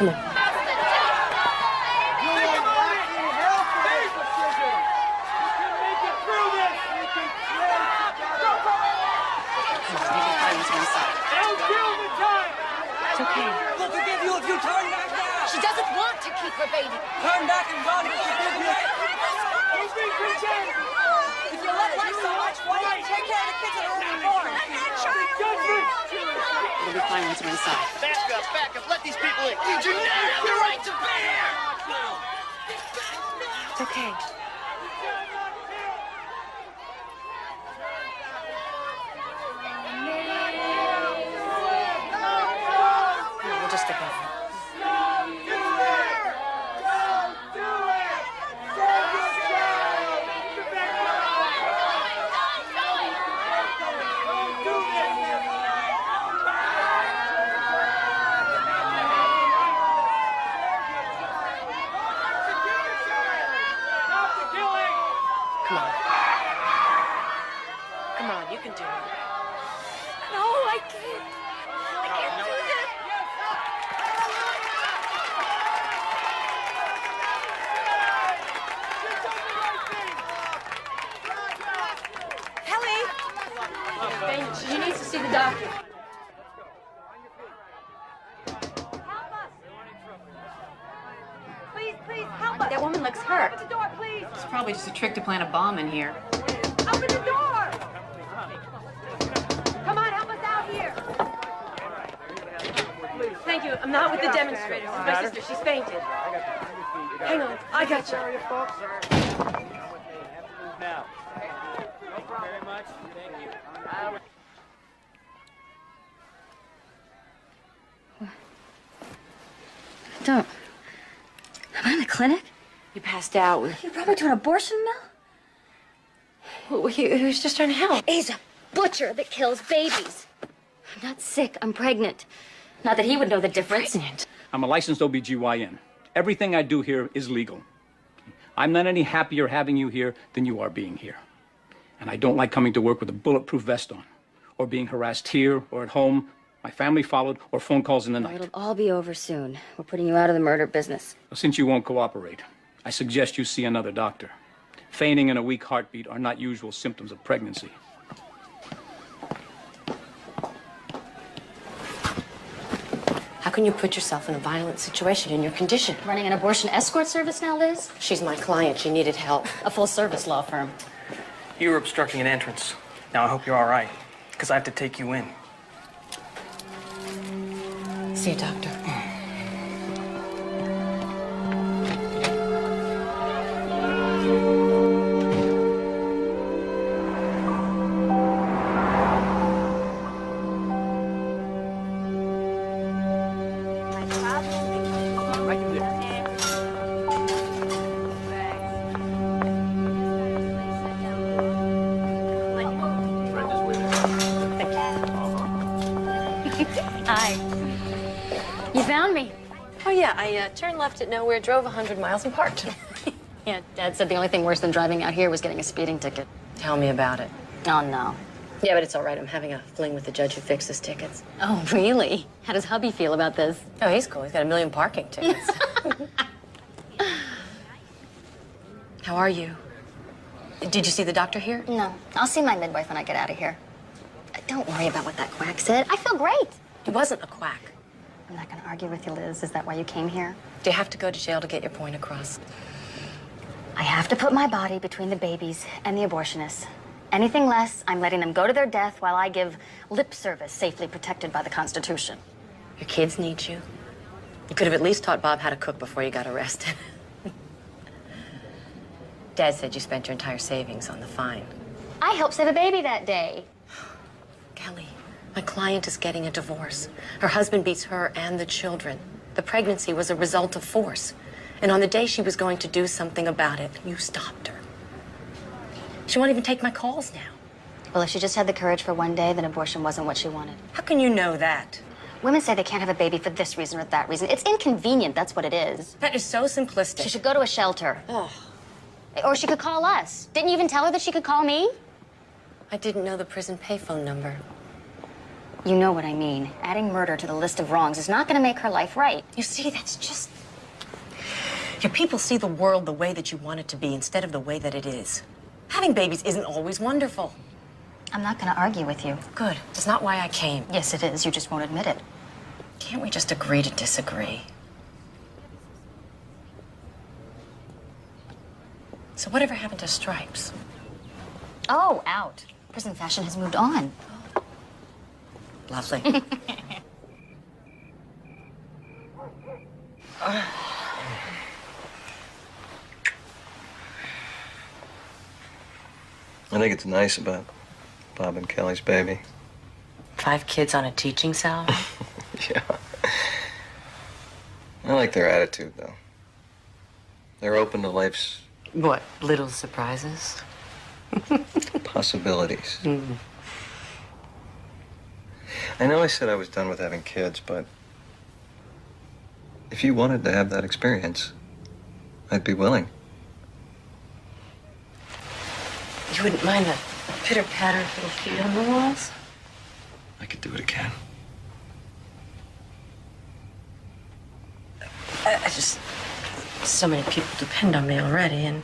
Come on. It's okay. We'll forgive you if you turn back now. She doesn't want to keep her baby. Turn back and God will forgive you. If you love life so much, why don't you take care of the kids that are already born? It'll be fine once we're inside. Back up, let these people in. You do not have the right to be here! It's okay. We'll just stick with it. Come on, you can do it. No, I can't. I can't do this. Kelly! She needs to see the doctor. Please, help us. That woman looks hurt. Open the door, please. It's probably just a trick to plant a bomb in here. Open the door. Come on, help us out here. Thank you. I'm not with the demonstrators. This is my sister. She's fainted. Hang on. I got you. Now. Thank you very much. Thank you. Don't. Am I in the clinic? You passed out. You brought me to an abortion mill? He was just trying to help. He's a butcher that kills babies. I'm not sick. I'm pregnant. Not that he would know the difference. Pregnant. I'm a licensed OBGYN. Everything I do here is legal. I'm not any happier having you here than you are being here. And I don't like coming to work with a bulletproof vest on, or being harassed here or at home. My family followed, or phone calls in the night. It'll all be over soon. We're putting you out of the murder business. Since you won't cooperate, I suggest you see another doctor. Fainting and a weak heartbeat are not usual symptoms of pregnancy. How can you put yourself in a violent situation in your condition? Running an abortion escort service now, Liz? She's my client. She needed help. A full-service law firm. You were obstructing an entrance. Now I hope you're all right, because I have to take you in. See a doctor. Hi. You found me. Oh, yeah. I turned left at nowhere, drove 100 miles, and parked. Yeah, Dad said the only thing worse than driving out here was getting a speeding ticket. Tell me about it. Oh, no. Yeah, but it's all right. I'm having a fling with the judge who fixes tickets. Oh, really? How does hubby feel about this? Oh, he's cool. He's got 1 million parking tickets. How are you? Did you see the doctor here? No. I'll see my midwife when I get out of here. Don't worry about what that quack said. I feel great. He wasn't a quack. I'm not going to argue with you, Liz. Is that why you came here? Do you have to go to jail to get your point across? I have to put my body between the babies and the abortionists. Anything less, I'm letting them go to their death while I give lip service safely protected by the Constitution. Your kids need you. You could have at least taught Bob how to cook before you got arrested. Dad said you spent your entire savings on the fine. I helped save a baby that day. Kelly, my client is getting a divorce. Her husband beats her and the children. The pregnancy was a result of force. And on the day she was going to do something about it, you stopped her. She won't even take my calls now. Well, if she just had the courage for one day, then abortion wasn't what she wanted. How can you know that? Women say they can't have a baby for this reason or that reason. It's inconvenient, that's what it is. That is so simplistic. She should go to a shelter. Oh, Or she could call us. Didn't you even tell her that she could call me? I didn't know the prison payphone number. You know what I mean. Adding murder to the list of wrongs is not going to make her life right. You see, that's just... Your people see the world the way that you want it to be instead of the way that it is. Having babies isn't always wonderful. I'm not going to argue with you. Good. It's not why I came. Yes, it is. You just won't admit it. Can't we just agree to disagree? So whatever happened to stripes? Oh, out. Prison fashion has moved on. Lovely. I think it's nice about Bob and Kelly's baby. 5 kids on a teaching salary? Yeah. I like their attitude, though. They're open to life's What, little surprises? possibilities. I know I said I was done with having kids, but if you wanted to have that experience, I'd be willing. You wouldn't mind the pitter-patter of little feet on the walls? I could do it again. I just... So many people depend on me already, and...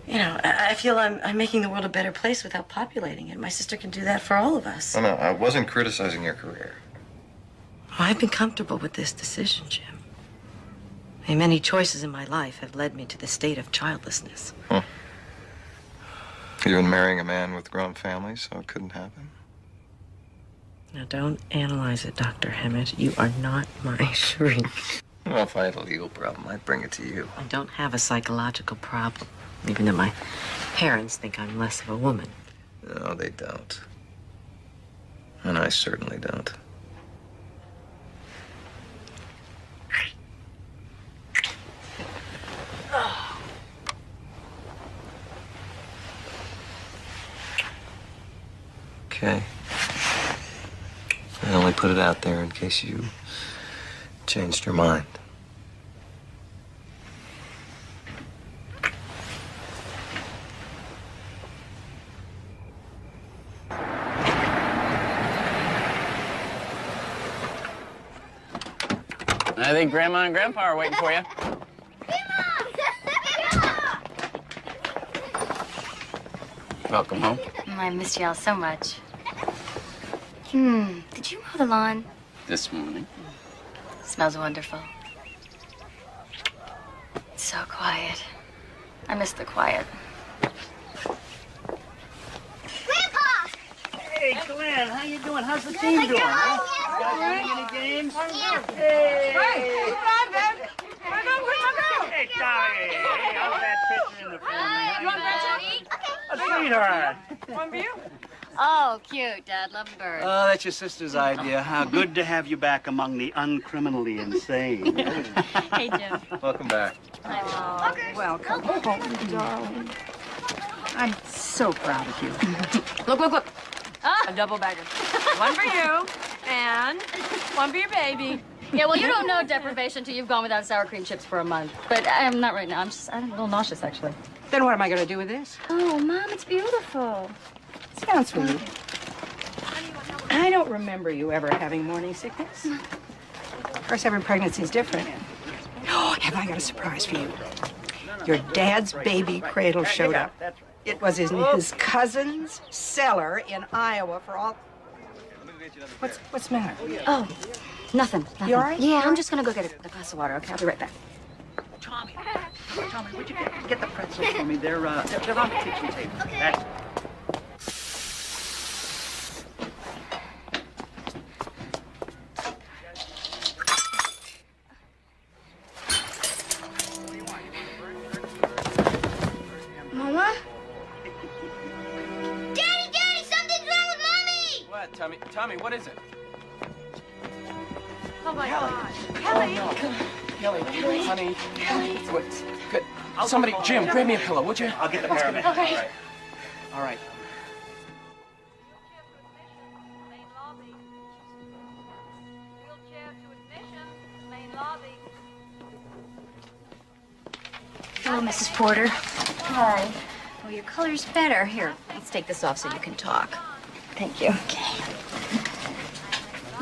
you know, I feel I'm making the world a better place without populating it. My sister can do that for all of us. Oh, no, I wasn't criticizing your career. Well, I've been comfortable with this decision, Jim. I mean, many choices in my life have led me to the state of childlessness. Huh. You've been marrying a man with grown families, so it couldn't happen. Now, don't analyze it, Dr. Hammett. You are not my shrink. Well, if I had a legal problem, I'd bring it to you. I don't have a psychological problem, even though my parents think I'm less of a woman. No, they don't. And I certainly don't. Okay. I only put it out there in case you changed your mind. I think Grandma and Grandpa are waiting for you. Welcome home. I missed y'all so much. Did you mow the lawn? This morning. Smells wonderful. It's so quiet. I miss the quiet. Hey, Glenn, how you doing? How's the team doing? Huh? You guys winning any games? Hey! Hey, Tommy! Hey, how's that picture in the family? You want a sweetheart. One for you? Oh, cute, Dad. Love birds. Oh, that's your sister's idea. How good to have you back among the uncriminally insane. Hey, Jim. Welcome back. Welcome home, darling. I'm so proud of you. Look. A double bagger. One for you, and one for your baby. Yeah, well, you don't know deprivation till you've gone without sour cream chips for a month. But I'm not right now. I'm a little nauseous, actually. Then what am I going to do with this? Oh, Mom, it's beautiful. Sounds sweet. I don't remember you ever having morning sickness. Of course, every pregnancy is different. Oh, have I got a surprise for you? Your dad's baby cradle showed up. It was in his cousin's cellar in Iowa for all... What's the matter? Oh, nothing. You all right? Yeah, I'm just going to go get a glass of water, okay? I'll be right back. Tommy, would you get the pretzels for me? They're on the kitchen table. That's... Mama? Daddy, something's wrong with Mommy! What, Tommy, what is it? Oh, my God. Kelly, honey. What? Good. Somebody, Jim, grab me a pillow, would you? I'll get the paramedic. Okay. All right. Hello, Mrs. Porter. Hi. Oh, your color's better. Here, let's take this off so you can talk. Thank you. Okay.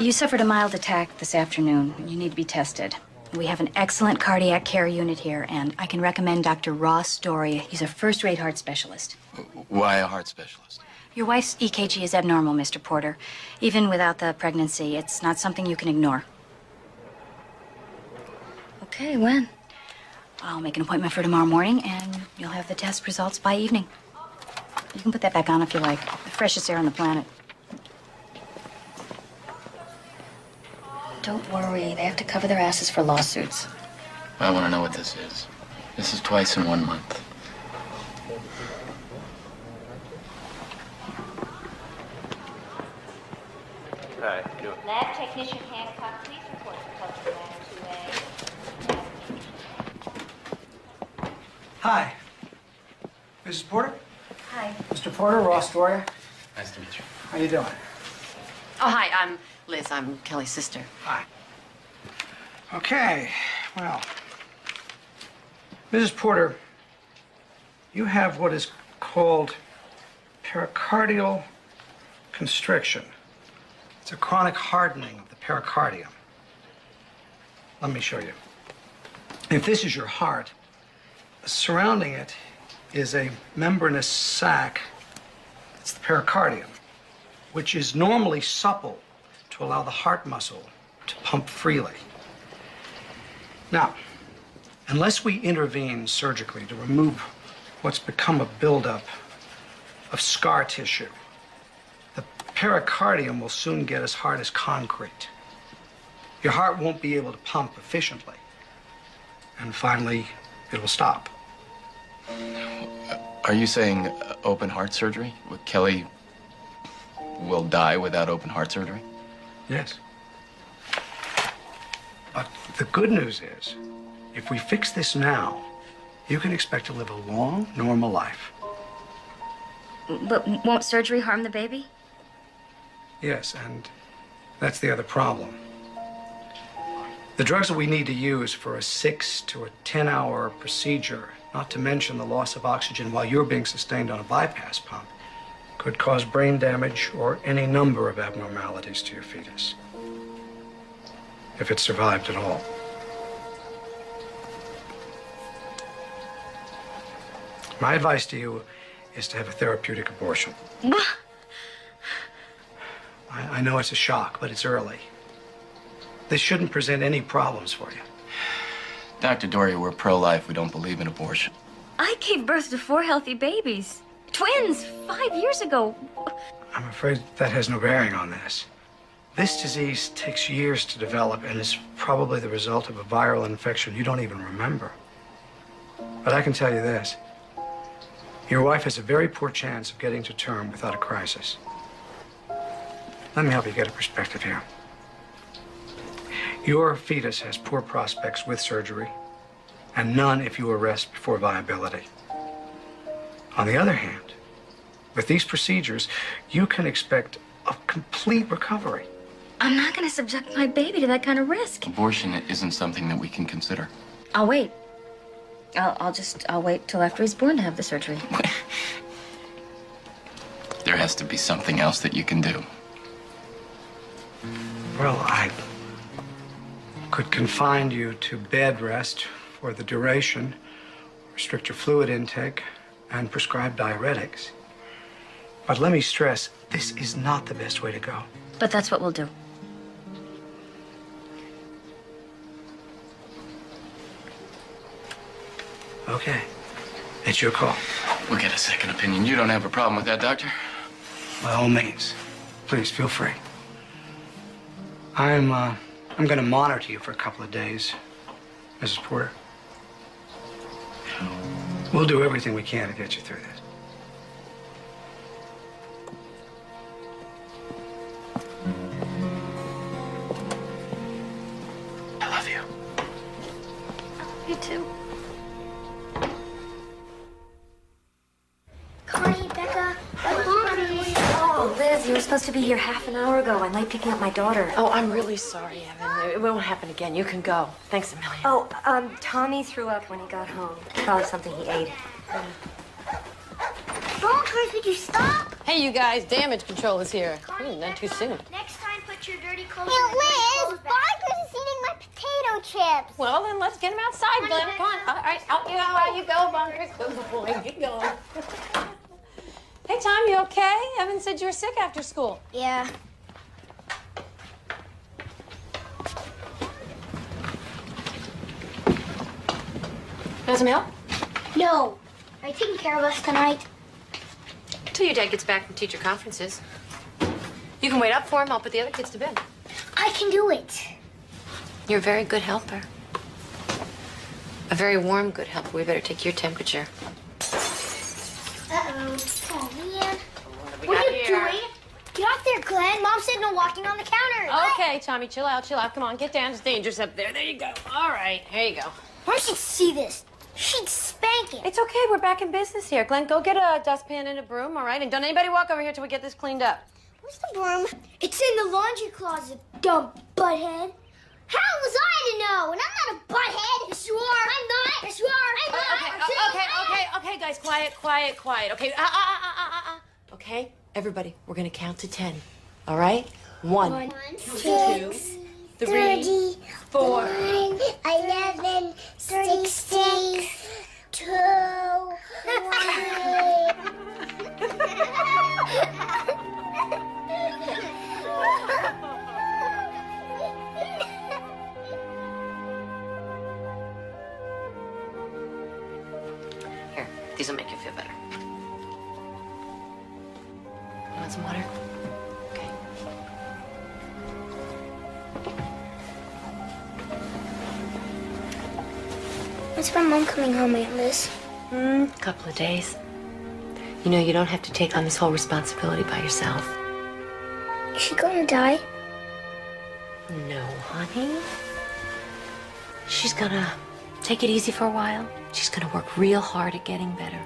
You suffered a mild attack this afternoon. You need to be tested. We have an excellent cardiac care unit here, and I can recommend Dr. Ross Doria. He's a first-rate heart specialist. Why a heart specialist? Your wife's EKG is abnormal, Mr. Porter. Even without the pregnancy, it's not something you can ignore. Okay, when? I'll make an appointment for tomorrow morning, and you'll have the test results by evening. You can put that back on if you like. The freshest air on the planet. Don't worry. They have to cover their asses for lawsuits. I want to know what this is. This is twice in 1 month. Hi. Lab technician Hancock, please report to culture lab 2A. Hi. Mrs. Porter? Hi. Mr. Porter, Ross Doria. Nice to meet you. How you doing? Oh, hi, I'm Liz. I'm Kelly's sister. Hi. Okay, well, Mrs. Porter, you have what is called pericardial constriction. It's a chronic hardening of the pericardium. Let me show you. If this is your heart, surrounding it is a membranous sac. It's the pericardium, which is normally supple to allow the heart muscle to pump freely. Now, unless we intervene surgically to remove what's become a buildup of scar tissue, the pericardium will soon get as hard as concrete. Your heart won't be able to pump efficiently. And finally, it will stop. Are you saying open heart surgery? Kelly will die without open heart surgery? Yes. But the good news is, if we fix this now, you can expect to live a long, normal life. But won't surgery harm the baby? Yes, and that's the other problem. The drugs that we need to use for a 6 to 10-hour procedure, not to mention the loss of oxygen while you're being sustained on a bypass pump, could cause brain damage or any number of abnormalities to your fetus, if it survived at all. My advice to you is to have a therapeutic abortion. I know it's a shock, but it's early. This shouldn't present any problems for you. Dr. Doria, we're pro-life. We don't believe in abortion. I gave birth to 4 healthy babies. Twins, 5 years ago. I'm afraid that has no bearing on this. This disease takes years to develop and is probably the result of a viral infection you don't even remember. But I can tell you this. Your wife has a very poor chance of getting to term without a crisis. Let me help you get a perspective here. Your fetus has poor prospects with surgery, and none if you arrest before viability. On the other hand, with these procedures, you can expect a complete recovery. I'm not going to subject my baby to that kind of risk. Abortion isn't something that we can consider. I'll wait. I'll wait till after he's born to have the surgery. There has to be something else that you can do. Well, I could confine you to bed rest for the duration, restrict your fluid intake, and prescribe diuretics. But let me stress, this is not the best way to go. But that's what we'll do. Okay. It's your call. We'll get a second opinion. You don't have a problem with that, Doctor? By all means. Please, feel free. I'm going to monitor you for a couple of days, Mrs. Porter. We'll do everything we can to get you through this. I love you. You too. Connie, Becca, Mommy. Oh, Liz, you were supposed to be here half an hour ago. I'm late picking up my daughter. Oh, I'm really sorry, Evan. It won't happen again. You can go. Thanks a million. Oh, Tommy threw up when he got home. Probably something he ate. Don't times would you stop? Hey, you guys, damage control is here. Not too soon. Next time, put your dirty clothes in the Liz, Barker's is eating my potato chips. Well, then let's get him outside, Glenn. Come on. All right, out you go, Bunkers. Good boy. Get going. Hey, Tom, you okay? Evan said you were sick after school. Yeah. Want some help? No. Are you taking care of us tonight? Till your dad gets back from teacher conferences. You can wait up for him. I'll put the other kids to bed. I can do it. You're a very good helper. A very warm, good helper. We better take your temperature. Uh-oh. Oh, man. What are you doing? Get off there, Glenn. Mom said no walking on the counter. Okay, Tommy, chill out, chill out. Come on, get down. It's dangerous up there. There you go. All right, here you go. Mom should see this. She'd spank it. It's okay. We're back in business here. Glenn, go get a dustpan and a broom, all right? And don't anybody walk over here till we get this cleaned up. Where's the broom? It's in the laundry closet, dumb butthead. How was I to know? And I'm not a butthead. Yes, you are. I'm not. Yes, you are. I'm not. Okay, guys, quiet. Okay, Okay, everybody, we're gonna count to 10. All right? 1, 2, 3, 4. 11, 16, 2, 1. Here, these will make you feel better. You want some water? Okay. When's my mom coming home, Aunt Liz? Couple of days. You know, you don't have to take on this whole responsibility by yourself. Is she gonna die? No, honey. She's gonna take it easy for a while. She's gonna work real hard at getting better.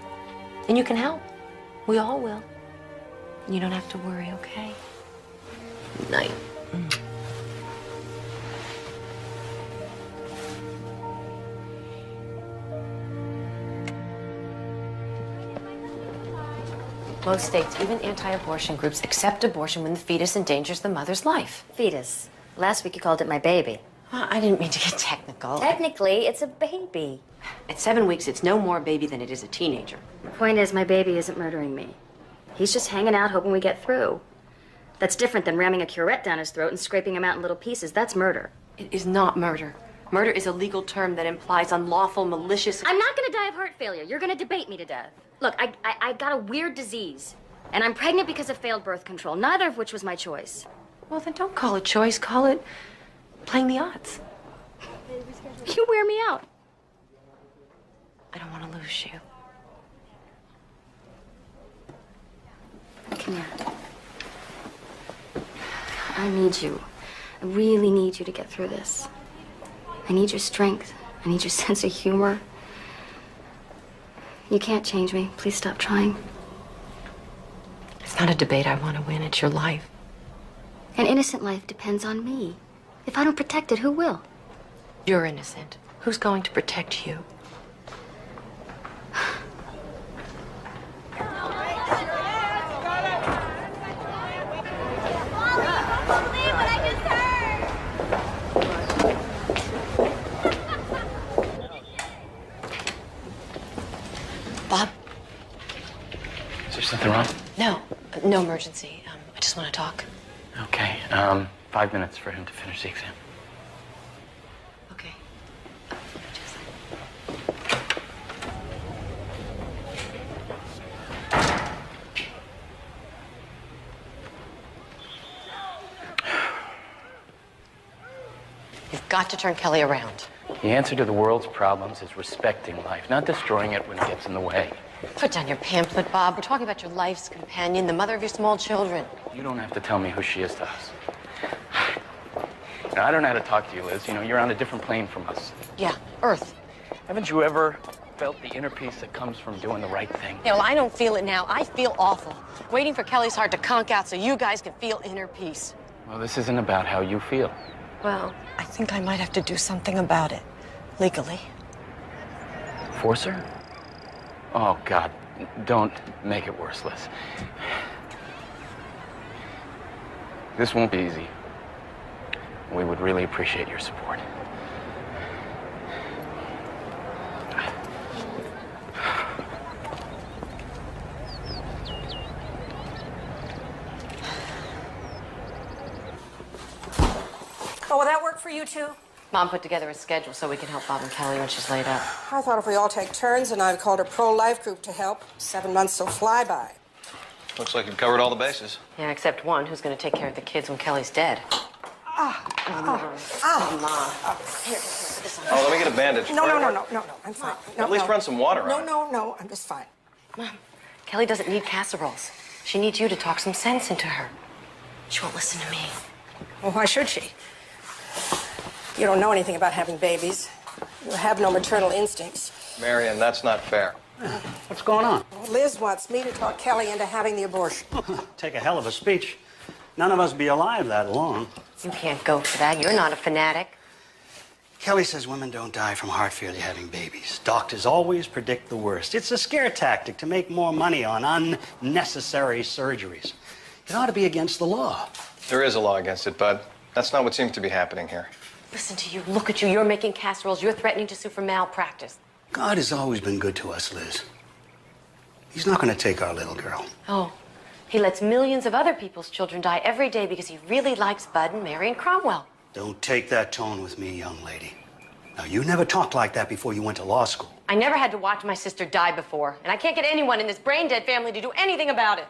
And you can help. We all will. You don't have to worry, okay? Night. Most states, even anti-abortion groups, accept abortion when the fetus endangers the mother's life. Fetus. Last week you called it my baby. Well, I didn't mean to get technical. Technically, it's a baby. At 7 weeks, it's no more a baby than it is a teenager. The point is, my baby isn't murdering me. He's just hanging out hoping we get through. That's different than ramming a curette down his throat and scraping him out in little pieces. That's murder. It is not murder. Murder is a legal term that implies unlawful, malicious... I'm not gonna die of heart failure. You're gonna debate me to death. Look, I got a weird disease. And I'm pregnant because of failed birth control, neither of which was my choice. Well, then don't call it choice. Call it playing the odds. You wear me out. I don't want to lose you. Come here. I need you. I really need you to get through this. I need your strength. I need your sense of humor. You can't change me. Please stop trying. It's not a debate I want to win. It's your life. An innocent life depends on me. If I don't protect it, who will? You're innocent. Who's going to protect you? Bob? Is there something wrong? No emergency. I just want to talk. Okay, 5 minutes for him to finish the exam. Okay. You've got to turn Kelly around. The answer to the world's problems is respecting life, not destroying it when it gets in the way. Put down your pamphlet, Bob. We're talking about your life's companion, the mother of your small children. You don't have to tell me who she is to us. Now, I don't know how to talk to you, Liz. You know, you're on a different plane from us. Yeah, Earth. Haven't you ever felt the inner peace that comes from doing the right thing? Yeah, well, I don't feel it now. I feel awful. Waiting for Kelly's heart to conk out so you guys can feel inner peace. Well, this isn't about how you feel. Well, I think I might have to do something about it. Legally. Force her? Oh, God. Don't make it worse, Liz. This won't be easy. We would really appreciate your support. Oh, will that work for you too? Mom put together a schedule so we can help Bob and Kelly when she's laid up. I thought if we all take turns and I've called a pro-life group to help, 7 months will fly by. Looks like you've covered all the bases. Yeah, except one who's going to take care of the kids when Kelly's dead. Mom. Here, put this on. Oh, let me get a bandage. No, I'm fine. No, At least run some water on it. No, I'm just fine. Mom, Kelly doesn't need casseroles. She needs you to talk some sense into her. She won't listen to me. Well, why should she? You don't know anything about having babies. You have no maternal instincts. Marion, that's not fair. What's going on? Well, Liz wants me to talk Kelly into having the abortion. Take a hell of a speech. None of us be alive that long. You can't go for that. You're not a fanatic. Kelly says women don't die from heart failure having babies. Doctors always predict the worst. It's a scare tactic to make more money on unnecessary surgeries. It ought to be against the law. There is a law against it, Bud. That's not what seems to be happening here. Listen to you. Look at you. You're making casseroles. You're threatening to sue for malpractice. God has always been good to us, Liz. He's not going to take our little girl. Oh, he lets millions of other people's children die every day because he really likes Bud and Marion Cromwell. Don't take that tone with me, young lady. Now, you never talked like that before you went to law school. I never had to watch my sister die before, and I can't get anyone in this brain-dead family to do anything about it.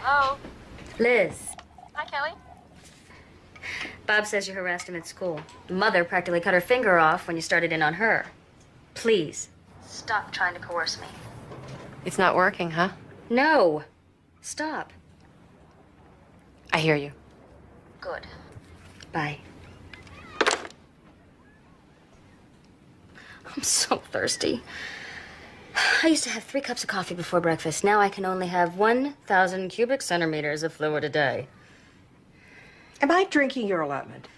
Hello? Liz. Hi, Kelly. Bob says you harassed him at school. Mother practically cut her finger off when you started in on her. Please, stop trying to coerce me. It's not working, huh? No. Stop. I hear you. Good. Bye. I'm so thirsty. I used to have 3 cups of coffee before breakfast. Now I can only have 1,000 cubic centimeters of fluid a day. Am I drinking your allotment?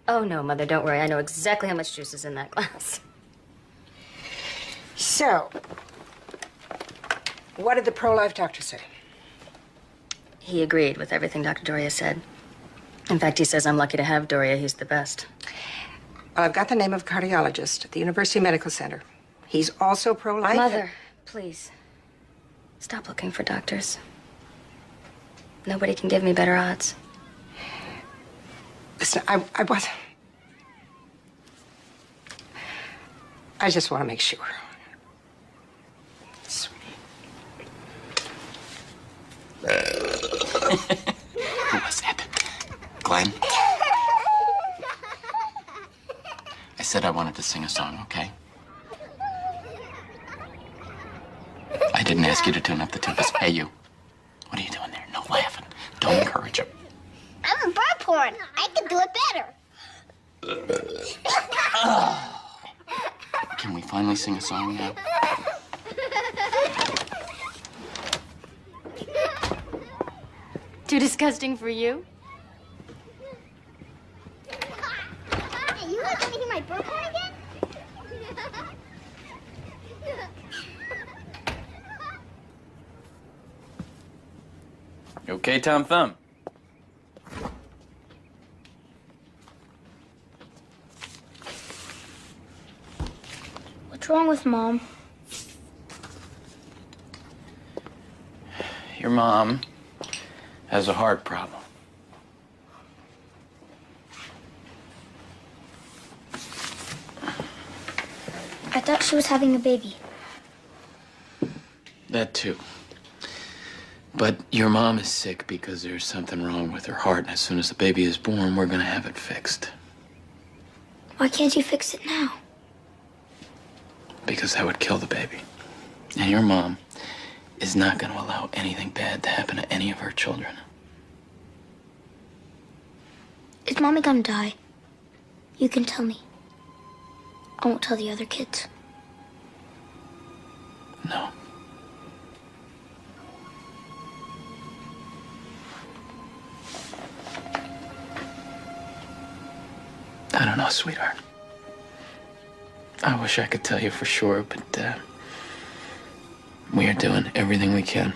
Oh, no, Mother, don't worry. I know exactly how much juice is in that glass. So, what did the pro-life doctor say? He agreed with everything Dr. Doria said. In fact, he says I'm lucky to have Doria. He's the best. Well, I've got the name of a cardiologist at the University Medical Center. He's also pro-life. Mother, please, stop looking for doctors. Nobody can give me better odds. Listen, I just want to make sure. Who was it? Glenn? I said I wanted to sing a song, okay? I didn't ask you to tune up the tempest. Hey, you. What are you doing there? No laughing. Don't encourage him. I'm a bird porn. I can do it better. Can we finally sing a song now? Too disgusting for you? Hey, you guys want to hear my bird porn again? You okay, Tom Thumb? What's wrong with Mom? Your mom has a heart problem. I thought she was having a baby. That too. But your mom is sick because there's something wrong with her heart, and as soon as the baby is born, we're gonna have it fixed. Why can't you fix it now? Because that would kill the baby. And your mom is not gonna allow anything bad to happen to any of her children. Is Mommy gonna die? You can tell me. I won't tell the other kids. No. I don't know, sweetheart. I wish I could tell you for sure, but we are doing everything we can.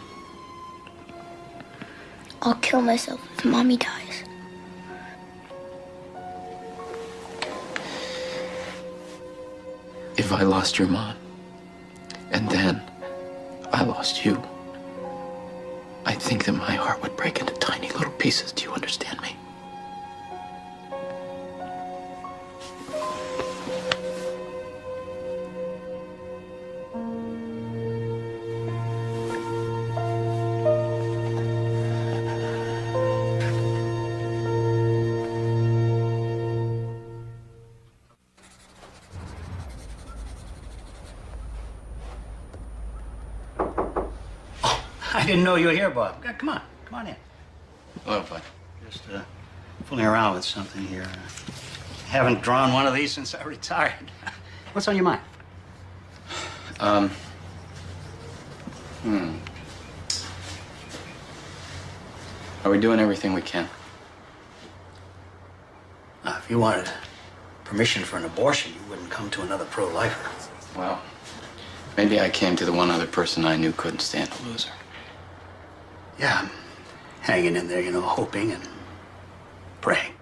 I'll kill myself if Mommy dies. If I lost your mom, and then I lost you, I think that my heart would break into tiny little pieces. Do you understand me? I didn't know you were here, Bob. Come on in. Hello, bud. Just fooling around with something here. Haven't drawn one of these since I retired. What's on your mind? Are we doing everything we can? Now, if you wanted permission for an abortion, you wouldn't come to another pro-lifer. Well, maybe I came to the one other person I knew couldn't stand a loser. Yeah, I'm hanging in there, hoping and praying.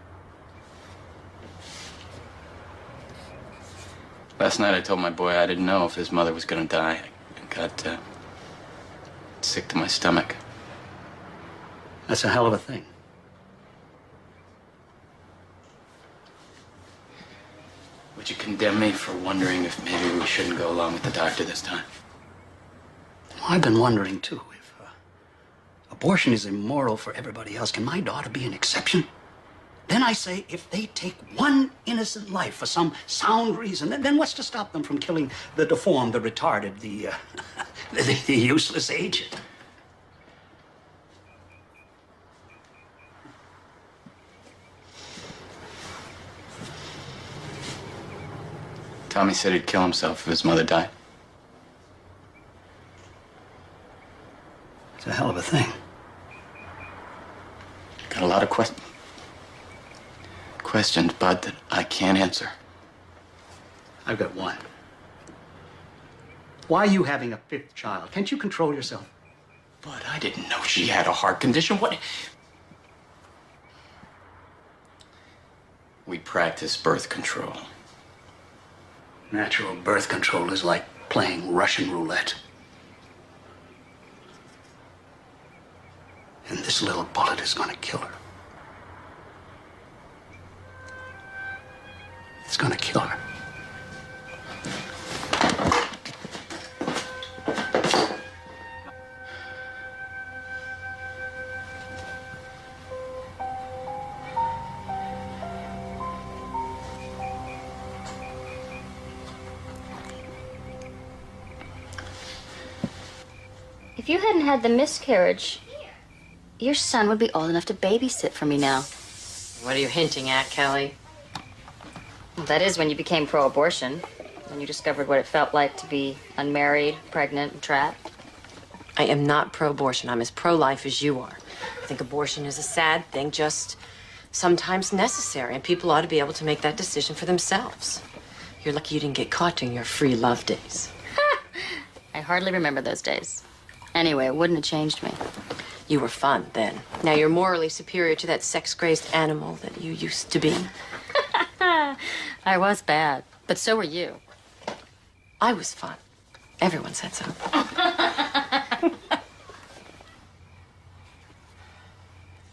Last night I told my boy I didn't know if his mother was gonna die. I got sick to my stomach. That's a hell of a thing. Would you condemn me for wondering if maybe we shouldn't go along with the doctor this time? Well, I've been wondering, too, if abortion is immoral for everybody else, can my daughter be an exception? Then I say, if they take one innocent life for some sound reason, then what's to stop them from killing the deformed, the retarded, the useless aged? Tommy said he'd kill himself if his mother died. It's a hell of a thing. Got a lot of questions, Bud, that I can't answer. I've got one. Why are you having a fifth child? Can't you control yourself? Bud, I didn't know she had a heart condition. What? We practice birth control. Natural birth control is like playing Russian roulette. And this little bullet is going to kill her. It's going to kill her. If you hadn't had the miscarriage, your son would be old enough to babysit for me now. What are you hinting at, Kelly? Well, that is when you became pro-abortion, when you discovered what it felt like to be unmarried, pregnant, and trapped. I am not pro-abortion. I'm as pro-life as you are. I think abortion is a sad thing, just sometimes necessary, and people ought to be able to make that decision for themselves. You're lucky you didn't get caught during your free love days. I hardly remember those days. Anyway, it wouldn't have changed me. You were fun then. Now you're morally superior to that sex-crazed animal that you used to be. I was bad, but so were you. I was fun. Everyone said so.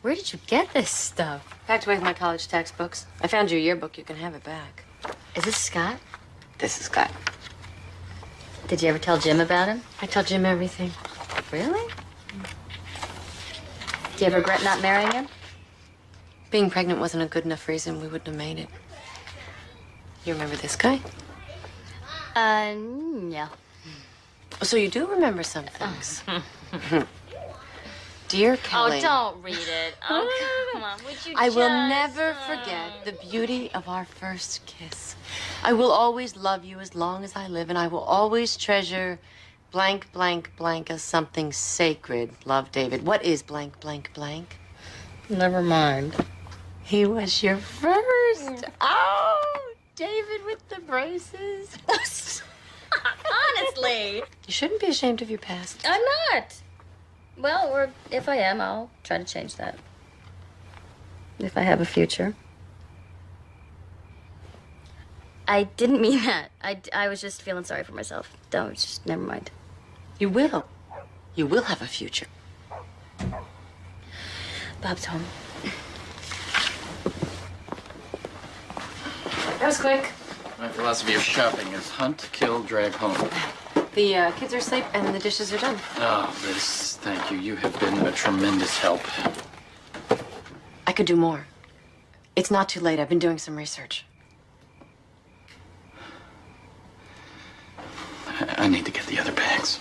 Where did you get this stuff? Packed away with my college textbooks. I found your yearbook. You can have it back. Is this Scott? This is Scott. Did you ever tell Jim about him? I tell Jim everything. Really? Do you ever regret not marrying him? Being pregnant wasn't a good enough reason. We wouldn't have made it. You remember this guy? No. So you do remember some things. Dear Kelly. Oh, don't read it. Oh, come on. Would you I will never forget the beauty of our first kiss. I will always love you as long as I live, and I will always treasure blank, blank, blank as something sacred. Love, David. What is blank, blank, blank? Never mind. He was your first. Oh, David with the braces. Honestly. You shouldn't be ashamed of your past. I'm not. Well, or if I am, I'll try to change that. If I have a future. I didn't mean that. I was just feeling sorry for myself. Don't, just never mind. You will. You will have a future. Bob's home. That was quick. My philosophy of shopping is hunt, kill, drag home. The kids are asleep and the dishes are done. Oh, Liz, thank you. You have been a tremendous help. I could do more. It's not too late. I've been doing some research. I need to get the other bags.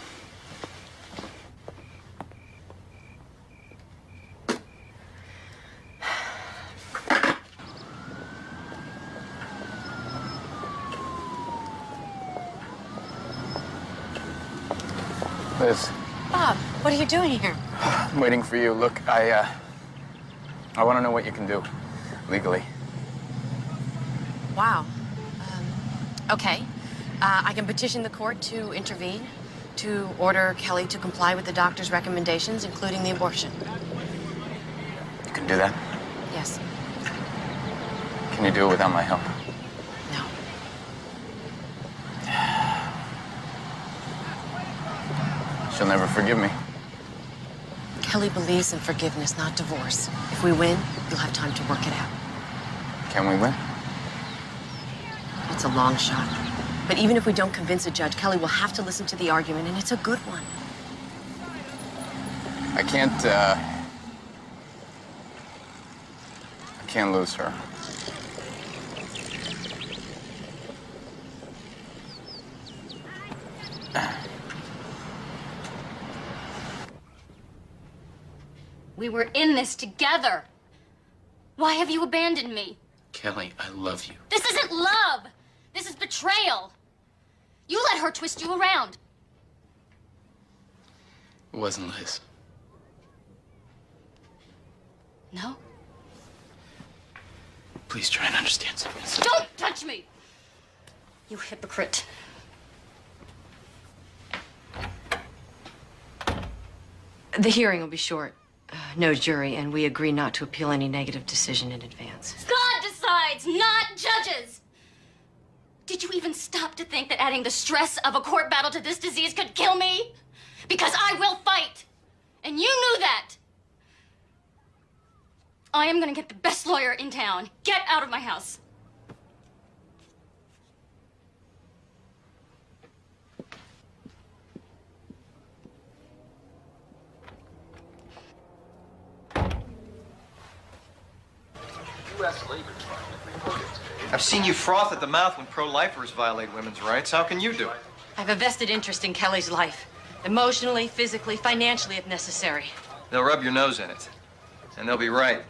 Liz, Bob, what are you doing here? I'm waiting for you. Look, I want to know what you can do legally. Wow. Okay. I can petition the court to intervene, to order Kelly to comply with the doctor's recommendations, including the abortion. You can do that? Yes. Can you do it without my help? No. She'll never forgive me. Kelly believes in forgiveness, not divorce. If we win, you'll have time to work it out. Can we win? It's a long shot. But even if we don't convince a judge, Kelly will have to listen to the argument, and it's a good one. I can't lose her. We were in this together. Why have you abandoned me? Kelly, I love you. This isn't love. This is betrayal. You let her twist you around. It wasn't Liz. No? Please try and understand something. Don't touch me! You hypocrite. The hearing will be short. No jury, and we agree not to appeal any negative decision in advance. God decides, not judges! Did you even stop to think that adding the stress of a court battle to this disease could kill me? Because I will fight! And you knew that! I am gonna get the best lawyer in town. Get out of my house. I've seen you froth at the mouth when pro-lifers violate women's rights. How can you do it? I have a vested interest in Kelly's life. Emotionally, physically, financially, if necessary. They'll rub your nose in it. And they'll be right.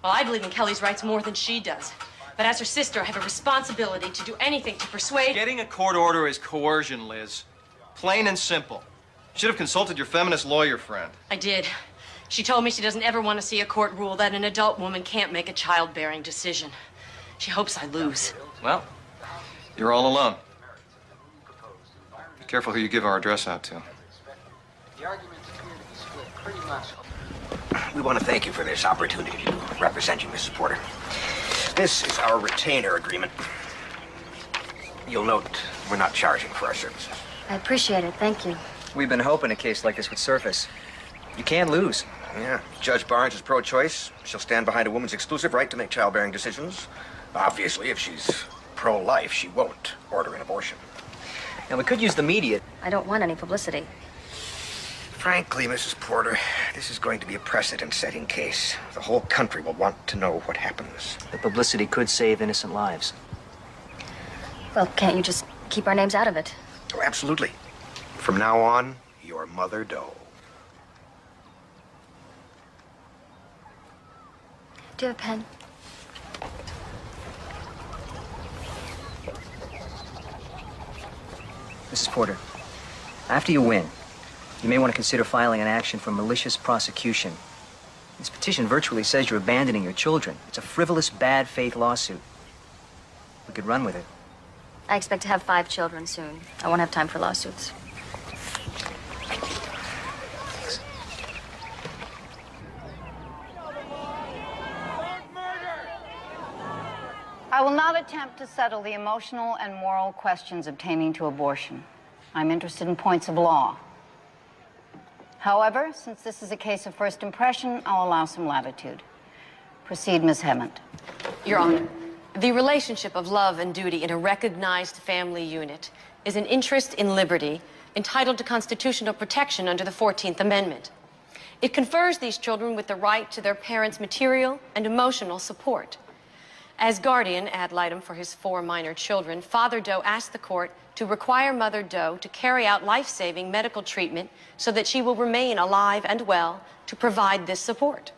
Well, I believe in Kelly's rights more than she does. But as her sister, I have a responsibility to do anything to persuade... Getting a court order is coercion, Liz. Plain and simple. You should have consulted your feminist lawyer friend. I did. She told me she doesn't ever want to see a court rule that an adult woman can't make a childbearing decision. She hopes I lose. Well, you're all alone. Be careful who you give our address out to. We want to thank you for this opportunity to represent you, Mrs. Porter. This is our retainer agreement. You'll note we're not charging for our services. I appreciate it. Thank you. We've been hoping a case like this would surface. You can't lose. Yeah. Judge Barnes is pro-choice. She'll stand behind a woman's exclusive right to make childbearing decisions. Obviously, if she's pro-life, she won't order an abortion. And we could use the media. I don't want any publicity. Frankly, Mrs. Porter, this is going to be a precedent-setting case. The whole country will want to know what happens. The publicity could save innocent lives. Well, can't you just keep our names out of it? Oh, absolutely. From now on, you're Mother Doe. Do you have a pen? Mrs. Porter, after you win, you may want to consider filing an action for malicious prosecution This petition virtually says you're abandoning your children. It's a frivolous, bad faith lawsuit. We could run with it. I expect to have 5 children soon. I won't have time for lawsuits. I will not attempt to settle the emotional and moral questions obtaining to abortion. I'm interested in points of law. However, since this is a case of first impression, I'll allow some latitude. Proceed, Ms. Hemmant. Your Honor, the relationship of love and duty in a recognized family unit is an interest in liberty entitled to constitutional protection under the 14th Amendment. It confers these children with the right to their parents' material and emotional support. As guardian ad litem for his 4 minor children, Father Doe asked the court to require Mother Doe to carry out life-saving medical treatment so that she will remain alive and well to provide this support.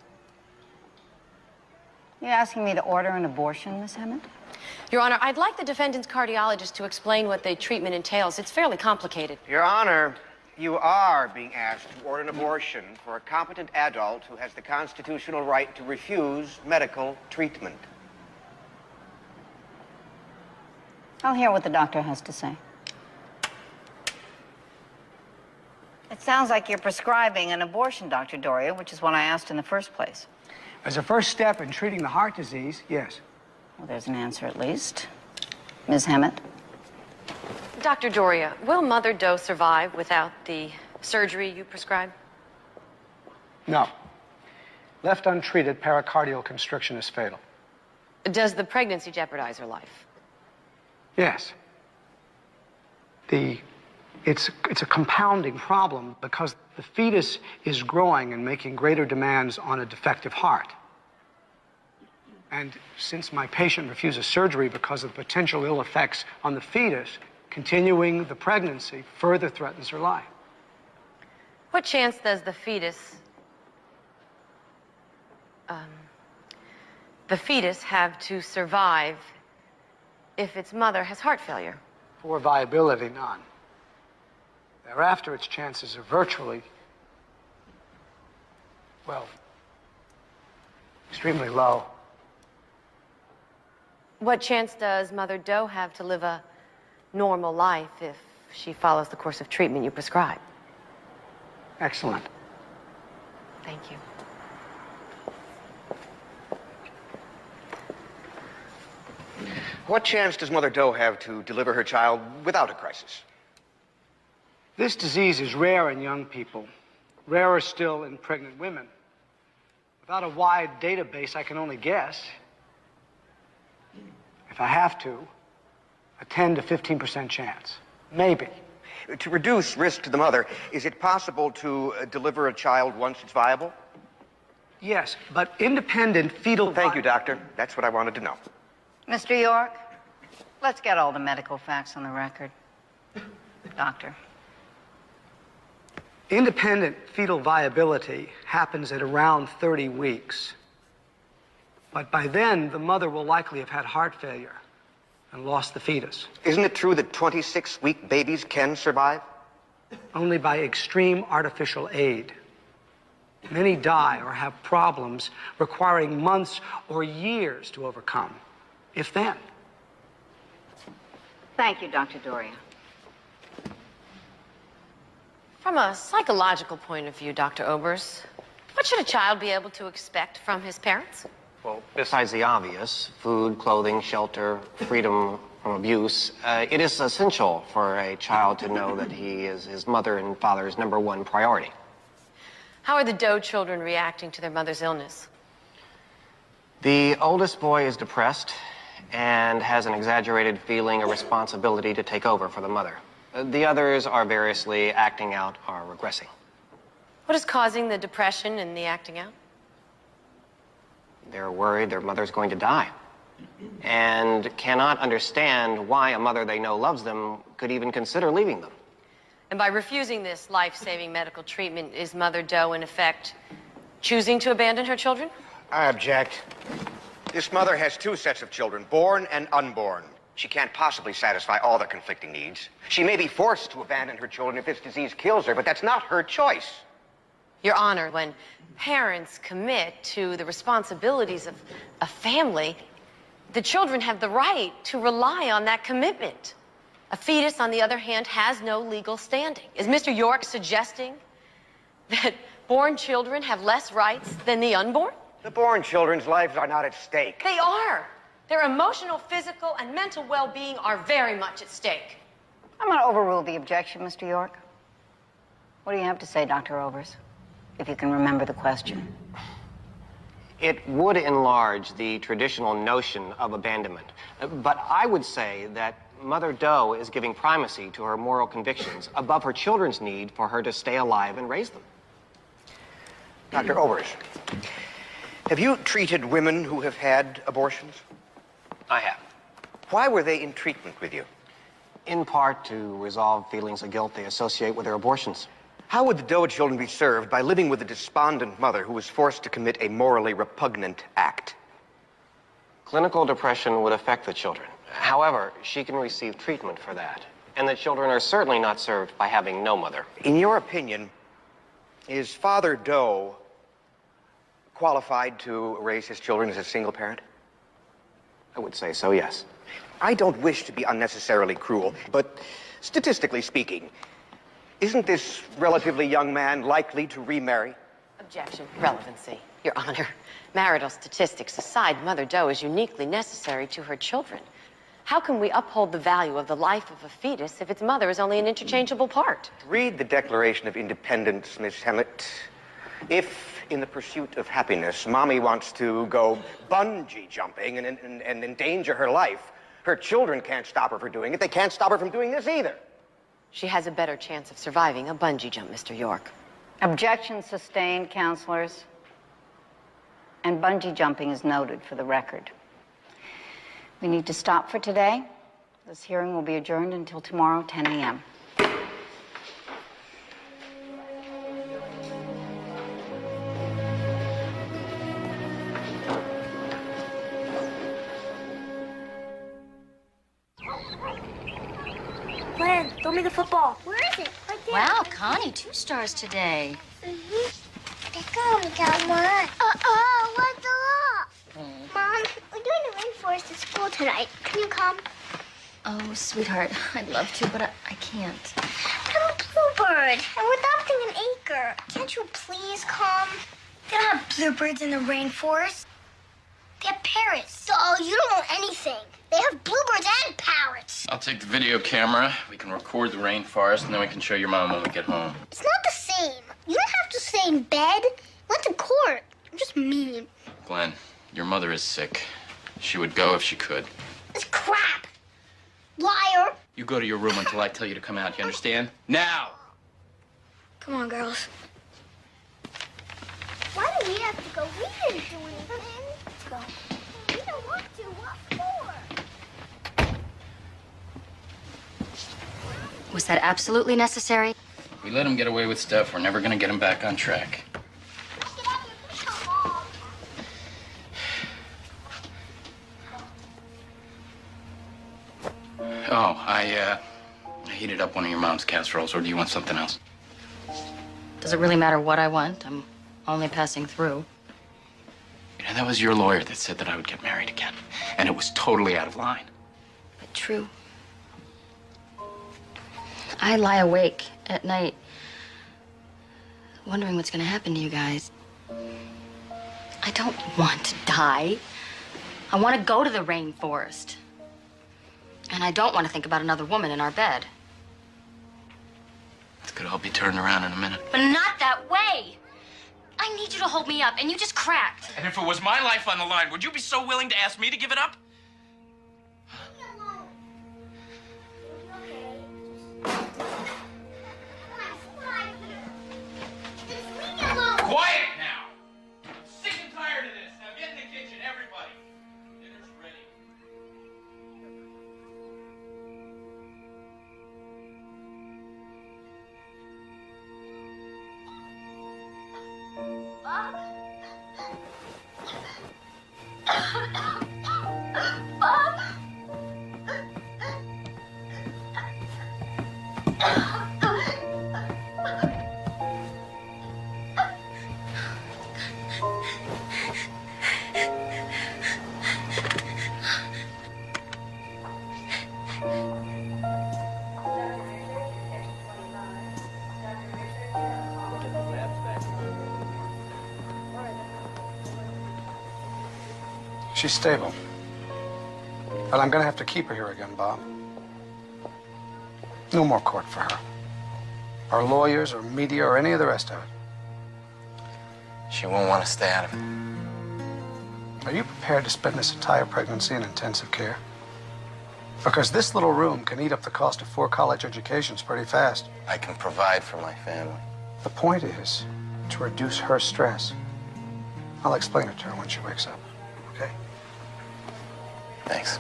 You're asking me to order an abortion, Ms. Hemmant? Your Honor, I'd like the defendant's cardiologist to explain what the treatment entails. It's fairly complicated. Your Honor, you are being asked to order an abortion for a competent adult who has the constitutional right to refuse medical treatment. I'll hear what the doctor has to say. It sounds like you're prescribing an abortion, Dr. Doria, which is what I asked in the first place. As a first step in treating the heart disease, yes. Well, there's an answer at least. Ms. Hemmant? Dr. Doria, will Mother Doe survive without the surgery you prescribe? No. Left untreated, pericardial constriction is fatal. Does the pregnancy jeopardize her life? Yes. It's a compounding problem because the fetus is growing and making greater demands on a defective heart. And since my patient refuses surgery because of potential ill effects on the fetus, continuing the pregnancy further threatens her life. What chance does the fetus have to survive if its mother has heart failure? Poor viability, none. Thereafter, its chances are virtually, well, extremely low. What chance does Mother Doe have to live a normal life if she follows the course of treatment you prescribe? Excellent. Thank you. What chance does Mother Doe have to deliver her child without a crisis? This disease is rare in young people, rarer still in pregnant women. Without a wide database, I can only guess. If I have to, a 10 to 15% chance. Maybe. To reduce risk to the mother, is it possible to deliver a child once it's viable? Yes, but independent fetal... Thank you, doctor. That's what I wanted to know. Mr. York, let's get all the medical facts on the record. Doctor. Independent fetal viability happens at around 30 weeks. But by then, the mother will likely have had heart failure and lost the fetus. Isn't it true that 26-week babies can survive? Only by extreme artificial aid. Many die or have problems requiring months or years to overcome, if then. Thank you, Dr. Doria. From a psychological point of view, Dr. Obers, what should a child be able to expect from his parents? Well, besides the obvious, food, clothing, shelter, freedom from abuse, it is essential for a child to know that he is his mother and father's #1 priority. How are the Doe children reacting to their mother's illness? The oldest boy is depressed and has an exaggerated feeling of responsibility to take over for the mother. The others are variously acting out or regressing. What is causing the depression and the acting out? They're worried their mother's going to die and cannot understand why a mother they know loves them could even consider leaving them. And by refusing this life-saving medical treatment, is Mother Doe, in effect, choosing to abandon her children? I object. This mother has 2 sets of children, born and unborn. She can't possibly satisfy all their conflicting needs. She may be forced to abandon her children if this disease kills her, but that's not her choice. Your Honor, when parents commit to the responsibilities of a family, the children have the right to rely on that commitment. A fetus, on the other hand, has no legal standing. Is Mr. York suggesting that born children have less rights than the unborn? The born children's lives are not at stake. They are. Their emotional, physical, and mental well-being are very much at stake. I'm going to overrule the objection, Mr. York. What do you have to say, Dr. Overs? If you can remember the question. It would enlarge the traditional notion of abandonment. But I would say that Mother Doe is giving primacy to her moral convictions above her children's need for her to stay alive and raise them. Dr. Overs, have you treated women who have had abortions? I have. Why were they in treatment with you? In part to resolve feelings of guilt they associate with their abortions. How would the Doe children be served by living with a despondent mother who was forced to commit a morally repugnant act? Clinical depression would affect the children. However, she can receive treatment for that. And the children are certainly not served by having no mother. In your opinion, is Father Doe qualified to raise his children as a single parent? I would say so, yes. I don't wish to be unnecessarily cruel, but statistically speaking, isn't this relatively young man likely to remarry? Objection. Relevancy. Your Honor, marital statistics aside, Mother Doe is uniquely necessary to her children. How can we uphold the value of the life of a fetus if its mother is only an interchangeable part? Read the Declaration of Independence, Miss Hemmett. If, in the pursuit of happiness, Mommy wants to go bungee jumping and endanger her life, her children can't stop her from doing it. They can't stop her from doing this either. She has a better chance of surviving a bungee jump, Mr. York. Objection sustained, counselors. And bungee jumping is noted for the record. We need to stop for today. This hearing will be adjourned until tomorrow, 10 a.m. Glenn, throw me the football. Where is it? Right there. Wow, Connie, 2 stars today. Come on. What's up? Mom, we're doing the rainforest at school tonight. Can you come? Oh, sweetheart, I'd love to, but I can't. I'm a bluebird, and we're adopting an acre. Can't you please come? They don't have bluebirds in the rainforest. They have parrots. Oh, you don't know anything. They have bluebirds and parrots. I'll take the video camera. We can record the rainforest, and then we can show your mom when we get home. It's not the same. You don't have to stay in bed. Went to court. I'm just mean. Glenn, your mother is sick. She would go if she could. It's crap. Liar. You go to your room until I tell you to come out. You understand? Now! Come on, girls. Why do we have to go? We didn't do anything. Let's go. We don't want to. What for? Was that absolutely necessary? If we let him get away with stuff, we're never gonna get him back on track. Oh, I heated up one of your mom's casseroles, or do you want something else? Does it really matter what I want? I'm only passing through. You know, that was your lawyer that said that I would get married again. And it was totally out of line. But true. I lie awake at night, wondering what's gonna happen to you guys. I don't want to die. I want to go to the rainforest. And I don't want to think about another woman in our bed. This could all be turned around in a minute. But not that way. I need you to hold me up, and you just cracked. And if it was my life on the line, would you be so willing to ask me to give it up? Quiet now! I'm sick and tired of this. Now get in the kitchen, everybody. Dinner's ready. Bob? She's stable. But I'm gonna have to keep her here again, Bob. No more court for her. Or lawyers, or media, or any of the rest of it. She won't want to stay out of it. Are you prepared to spend this entire pregnancy in intensive care? Because this little room can eat up the cost of 4 college educations pretty fast. I can provide for my family. The point is to reduce her stress. I'll explain it to her when she wakes up, okay? Thanks.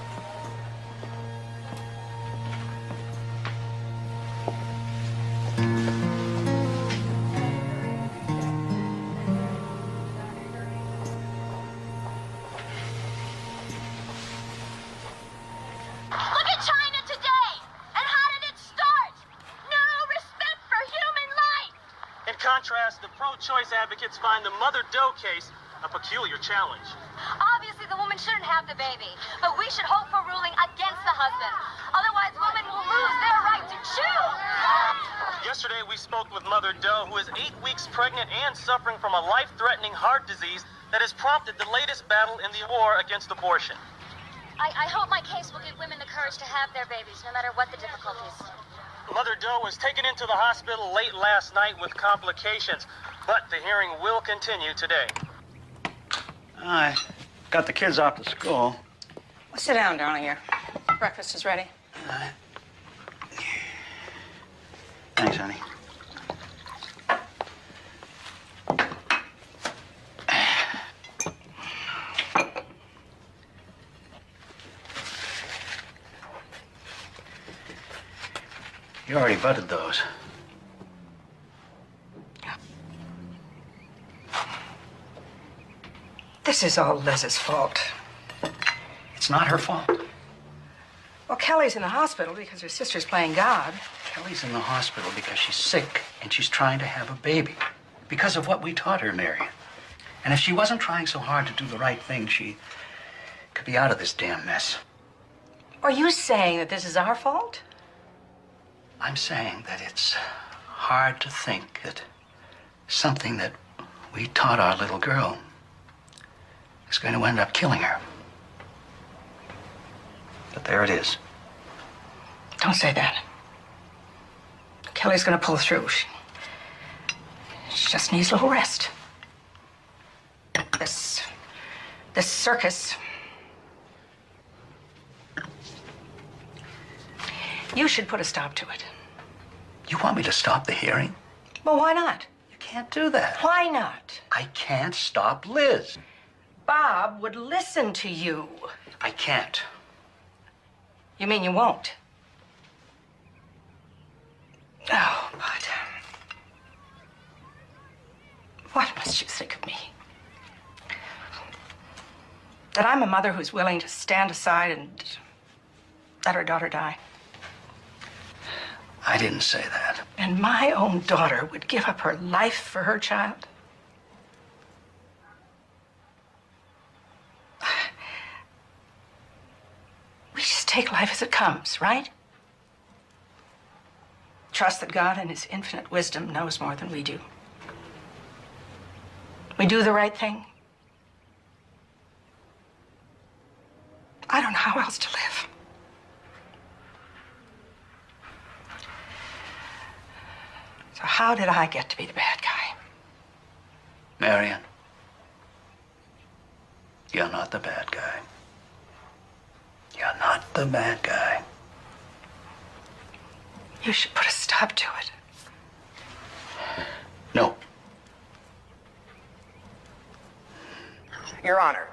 Look at China today! And how did it start? No respect for human life! In contrast, the pro-choice advocates find the Mother Doe case a peculiar challenge. Obviously, the woman shouldn't have the baby, but we should hope for ruling against the husband. Otherwise, women will lose their right to choose. Yesterday, we spoke with Mother Doe, who is 8 weeks pregnant and suffering from a life-threatening heart disease that has prompted the latest battle in the war against abortion. I hope my case will give women the courage to have their babies, no matter what the difficulties. Mother Doe was taken into the hospital late last night with complications, but the hearing will continue today. I got the kids off to school. Well, sit down, darling. Your breakfast is ready. Thanks, honey. You already butted those. This is all Liz's fault. It's not her fault. Well, Kelly's in the hospital because her sister's playing God. Kelly's in the hospital because she's sick and she's trying to have a baby. Because of what we taught her, Marion. And if she wasn't trying so hard to do the right thing, she could be out of this damn mess. Are you saying that this is our fault? I'm saying that it's hard to think that something that we taught our little girl is going to end up killing her. But there it is. Don't say that. Kelly's gonna pull through. She just needs a little rest. This circus. You should put a stop to it. You want me to stop the hearing? Well, why not? You can't do that. Why not? I can't stop Liz. Bob would listen to you. I can't. You mean you won't? Oh, but what must you think of me? That I'm a mother who's willing to stand aside and let her daughter die? I didn't say that. And my own daughter would give up her life for her child? We just take life as it comes, right? Trust that God in his infinite wisdom knows more than we do. We do the right thing. I don't know how else to live. So how did I get to be the bad guy? Marion, you're not the bad guy. You're not the bad guy. You should put a stop to it. No. Your Honor,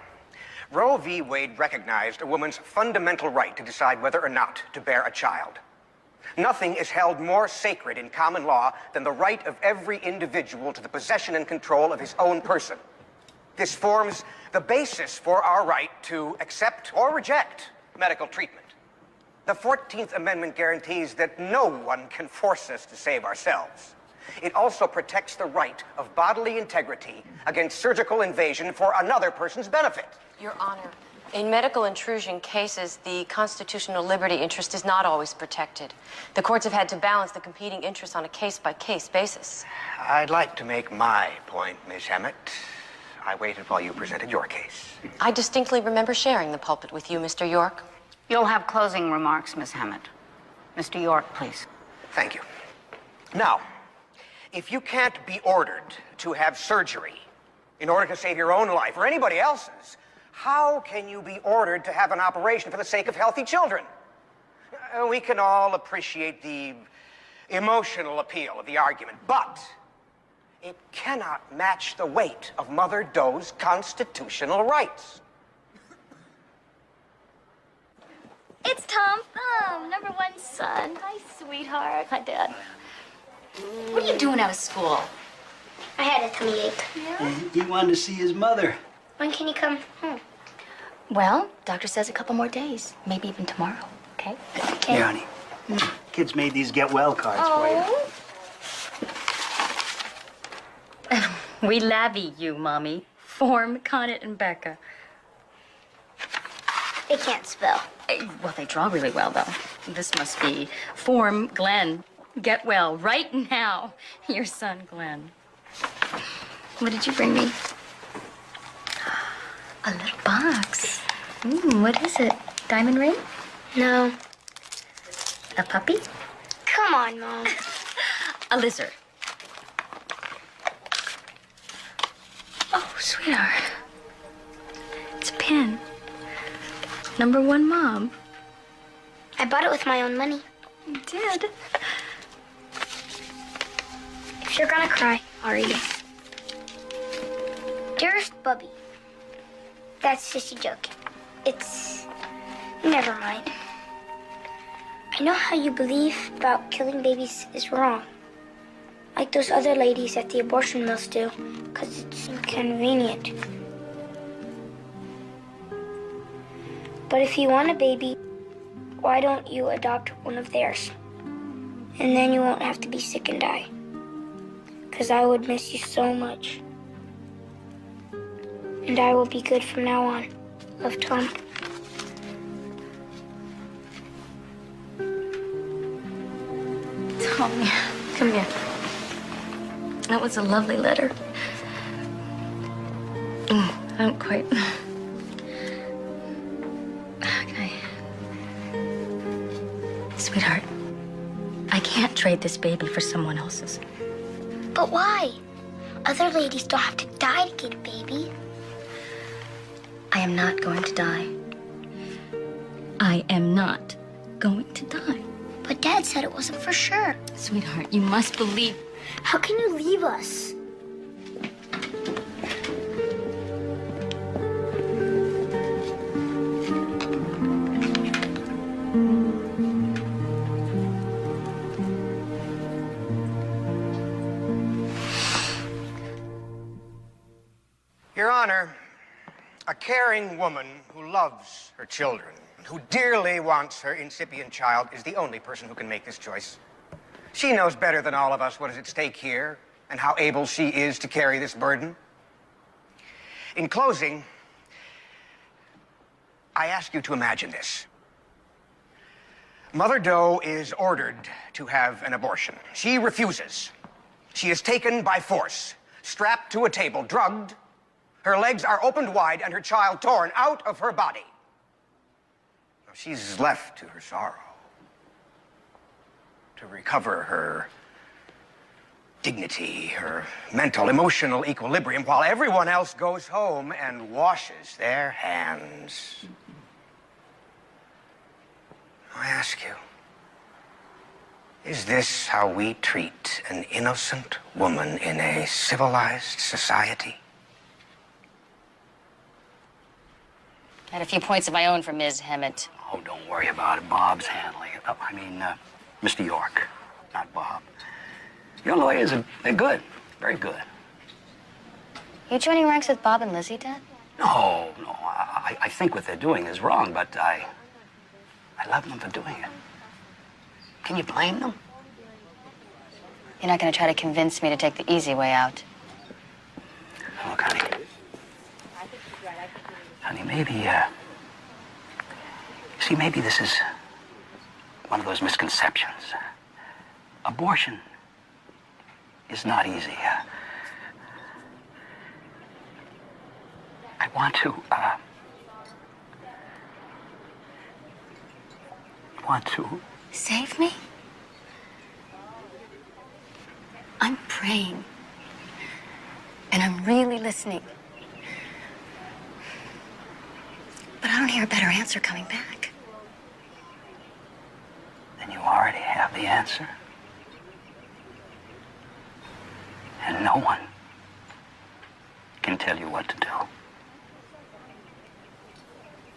Roe v. Wade recognized a woman's fundamental right to decide whether or not to bear a child. Nothing is held more sacred in common law than the right of every individual to the possession and control of his own person. This forms the basis for our right to accept or reject medical treatment. The 14th Amendment guarantees that no one can force us to save ourselves. It also protects the right of bodily integrity against surgical invasion for another person's benefit. Your Honor, in medical intrusion cases, the constitutional liberty interest is not always protected. The courts have had to balance the competing interests on a case-by-case basis. I'd like to make my point, Miss Hammett. I waited while you presented your case. I distinctly remember sharing the pulpit with you, Mr. York. You'll have closing remarks, Miss Hammett. Mr. York, please. Thank you. Now, if you can't be ordered to have surgery in order to save your own life or anybody else's, how can you be ordered to have an operation for the sake of healthy children? We can all appreciate the emotional appeal of the argument, but it cannot match the weight of Mother Doe's constitutional rights. It's Tom Thumb, #1 son. Hi, sweetheart. Hi, Dad. What are you doing out of school? I had a tummy ache. He wanted to see his mother. When can you come home? Well, doctor says a couple more days, maybe even tomorrow, okay? Here, honey. Kids made these get well cards for you. We lavvy you, Mommy. Form, Connet, and Becca. They can't spell. Well, they draw really well, though. This must be Form, Glenn. Get well right now. Your son, Glenn. What did you bring me? A little box. What is it? Diamond ring? No. A puppy? Come on, Mom. A lizard. Oh, sweetheart. It's a pin. #1 Mom. I bought it with my own money. You did? If you're gonna cry, I'll read it. Dearest Bubby. That's just a joke. It's... Never mind. I know how you believe about killing babies is wrong. Like those other ladies at the abortion mills do, because it's inconvenient. But if you want a baby, why don't you adopt one of theirs? And then you won't have to be sick and die. Because I would miss you so much. And I will be good from now on. Love, Tom. Tommy, come here. That was a lovely letter. I don't quite... Okay. Sweetheart, I can't trade this baby for someone else's. But why? Other ladies don't have to die to get a baby. I am not going to die. I am not going to die. But Dad said it wasn't for sure. Sweetheart, you must believe... How can you leave us? Your Honor, a caring woman who loves her children, who dearly wants her incipient child, is the only person who can make this choice. She knows better than all of us what is at stake here and how able she is to carry this burden. In closing, I ask you to imagine this. Mother Doe is ordered to have an abortion. She refuses. She is taken by force, strapped to a table, drugged. Her legs are opened wide and her child torn out of her body. She's left to her sorrow, to recover her dignity, her mental, emotional equilibrium, while everyone else goes home and washes their hands. I ask you, is this how we treat an innocent woman in a civilized society? I had a few points of my own for Ms. Hammett. Oh, don't worry about it. Bob's handling it. Oh, Mr. York, not Bob. Your lawyers they're good. Very good. You joining ranks with Bob and Lizzie, Dad? No. I think what they're doing is wrong, but I love them for doing it. Can you blame them? You're not going to try to convince me to take the easy way out. Look, honey. Honey, maybe, see, maybe this is one of those misconceptions. Abortion is not easy. I want to Save me? I'm praying. And I'm really listening. But I don't hear a better answer coming back. Then you already have the answer. And no one can tell you what to do.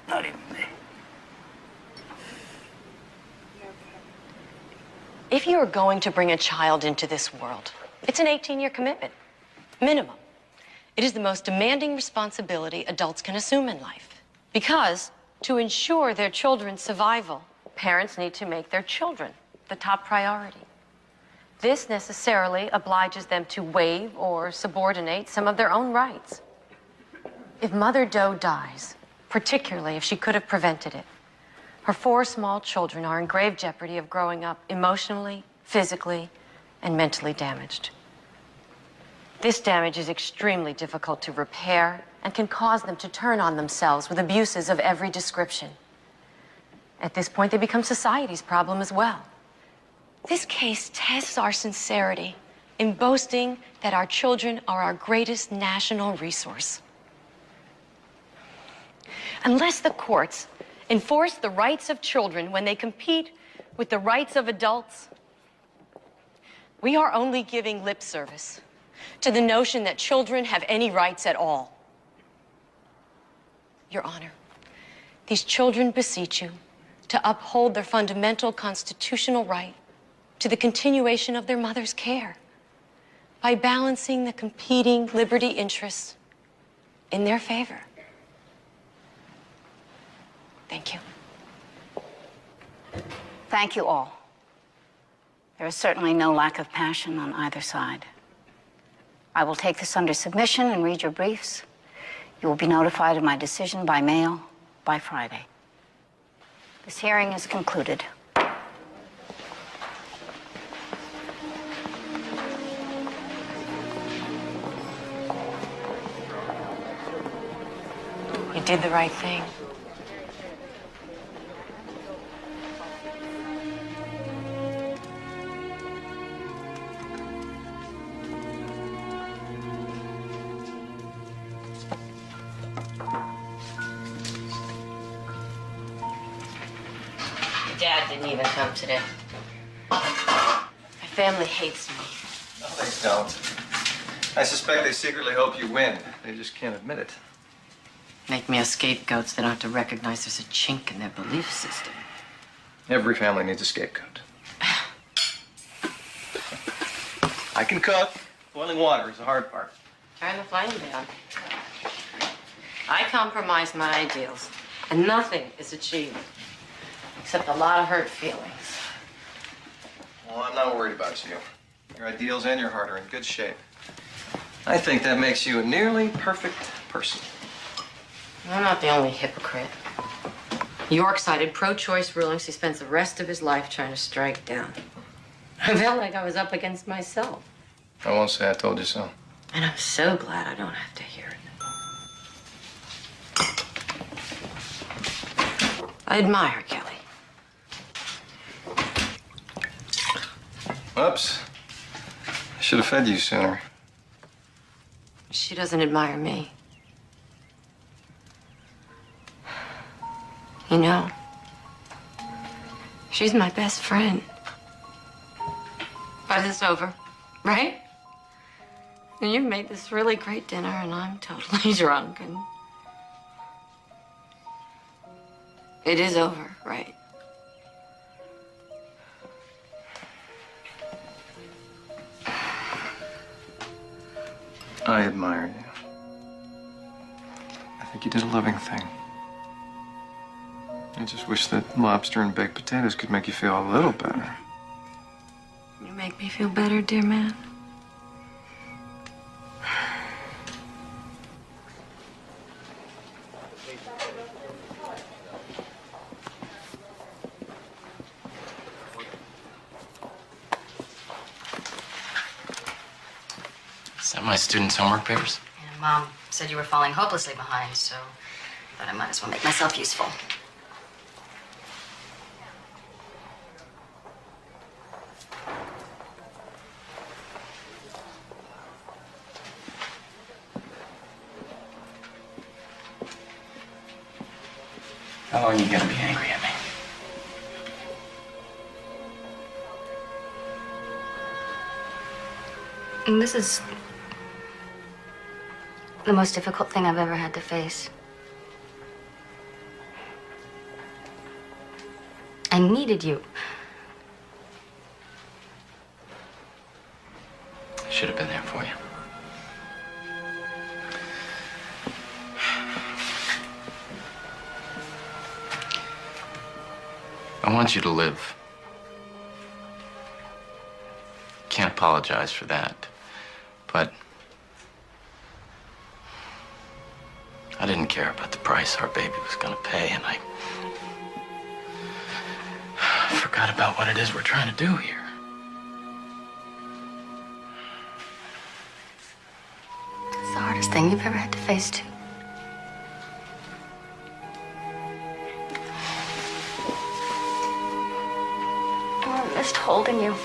Not even me. If you are going to bring a child into this world, it's an 18-year commitment, minimum. It is the most demanding responsibility adults can assume in life. Because to ensure their children's survival, parents need to make their children the top priority. This necessarily obliges them to waive or subordinate some of their own rights. If Mother Doe dies, particularly if she could have prevented it, her 4 small children are in grave jeopardy of growing up emotionally, physically, and mentally damaged. This damage is extremely difficult to repair and can cause them to turn on themselves with abuses of every description. At this point, they become society's problem as well. This case tests our sincerity in boasting that our children are our greatest national resource. Unless the courts enforce the rights of children when they compete with the rights of adults, we are only giving lip service to the notion that children have any rights at all. Your Honor, these children beseech you to uphold their fundamental constitutional right to the continuation of their mother's care by balancing the competing liberty interests in their favor. Thank you. Thank you all. There is certainly no lack of passion on either side. I will take this under submission and read your briefs. You will be notified of my decision by mail by Friday. This hearing is concluded. You did the right thing. Dad didn't even come today. My family hates me. No, they don't. I suspect they secretly hope you win. They just can't admit it. Make me a scapegoat so they don't have to recognize there's a chink in their belief system. Every family needs a scapegoat. I can cook. Boiling water is the hard part. Turn the flame down. I compromise my ideals, and nothing is achieved except a lot of hurt feelings. Well, I'm not worried about you. Your ideals and your heart are in good shape. I think that makes you a nearly perfect person. I'm not the only hypocrite. York cited pro-choice rulings he spends the rest of his life trying to strike down. I felt like I was up against myself. I won't say I told you so. And I'm so glad I don't have to hear it. I admire Kelly. Whoops. I should have fed you sooner. She doesn't admire me. You know, she's my best friend. But it's over, right? And you've made this really great dinner, and I'm totally drunk, and it is over, right? I admire you. I think you did a loving thing. I just wish that lobster and baked potatoes could make you feel a little better. You make me feel better, dear man. Is that my students' homework papers? Yeah, Mom said you were falling hopelessly behind, so I thought I might as well make myself useful. How long are you gonna be angry at me? And this is the most difficult thing I've ever had to face. I needed you. I should have been there for you. I want you to live. Can't apologize for that. But I didn't care about the price our baby was gonna pay, and I forgot about what it is we're trying to do here. It's the hardest thing you've ever had to face, too. Oh, I missed holding you.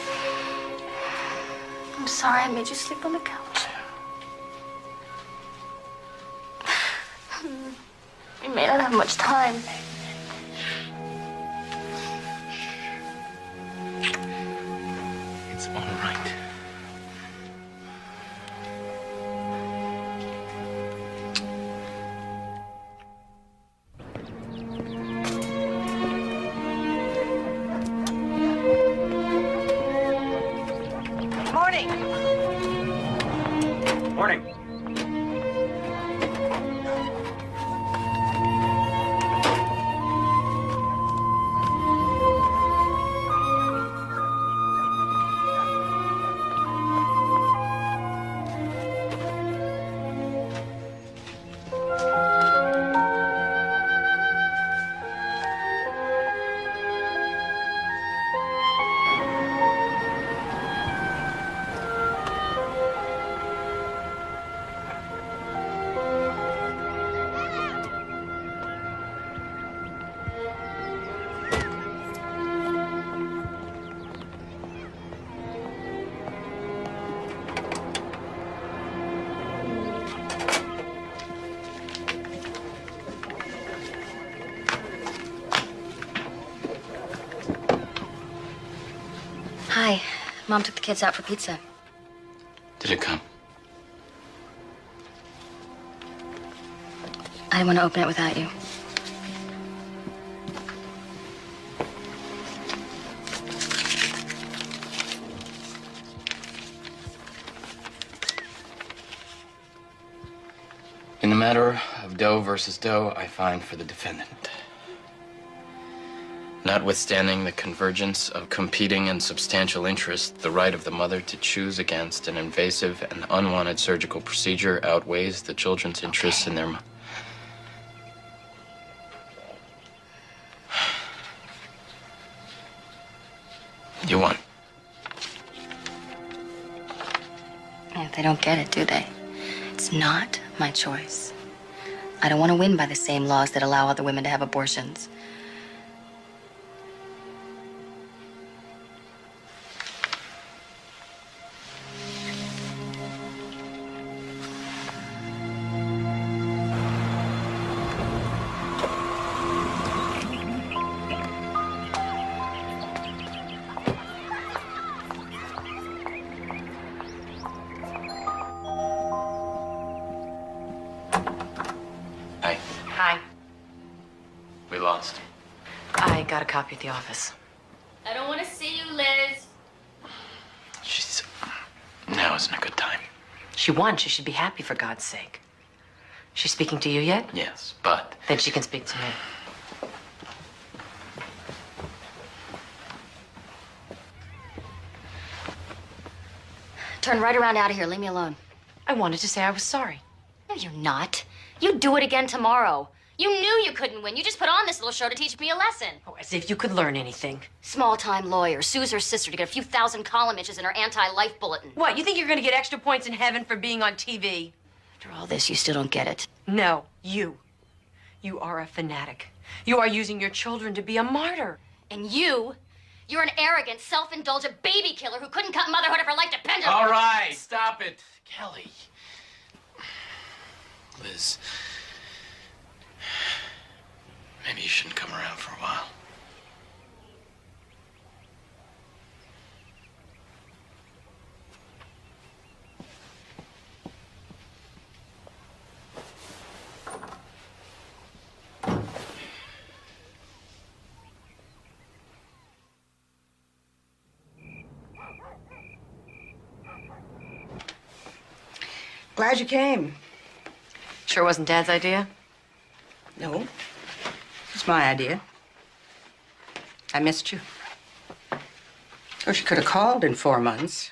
I'm sorry I made you sleep on the couch. We may not have much time. It's all right. Morning. Morning. Hi. Mom took the kids out for pizza. Did it come? I didn't want to open it without you. In the matter of Doe versus Doe, I find for the defendant. Notwithstanding the convergence of competing and substantial interests, the right of the mother to choose against an invasive and unwanted surgical procedure outweighs the children's interests in their... You won. If they don't get it, do they? It's not my choice. I don't want to win by the same laws that allow other women to have abortions. Hi. Hi. We lost. I got a copy at the office. I don't want to see you, Liz. Now isn't a good time. She won. She should be happy, for God's sake. She's speaking to you yet? Yes, but... Then she can speak to me. Turn right around out of here. Leave me alone. I wanted to say I was sorry. No, you're not. You'd do it again tomorrow. You knew you couldn't win. You just put on this little show to teach me a lesson. Oh, as if you could learn anything. Small-time lawyer sues her sister to get a few thousand column inches in her anti-life bulletin. What, you think you're going to get extra points in heaven for being on TV? After all this, you still don't get it. No, you. You are a fanatic. You are using your children to be a martyr. And you're an arrogant, self-indulgent baby killer who couldn't cut motherhood if her life depended on it. All right, stop it. Kelly. Liz. Maybe you shouldn't come around for a while. Glad you came. Sure wasn't Dad's idea? No. It's my idea. I missed you. Or she could have called in 4 months.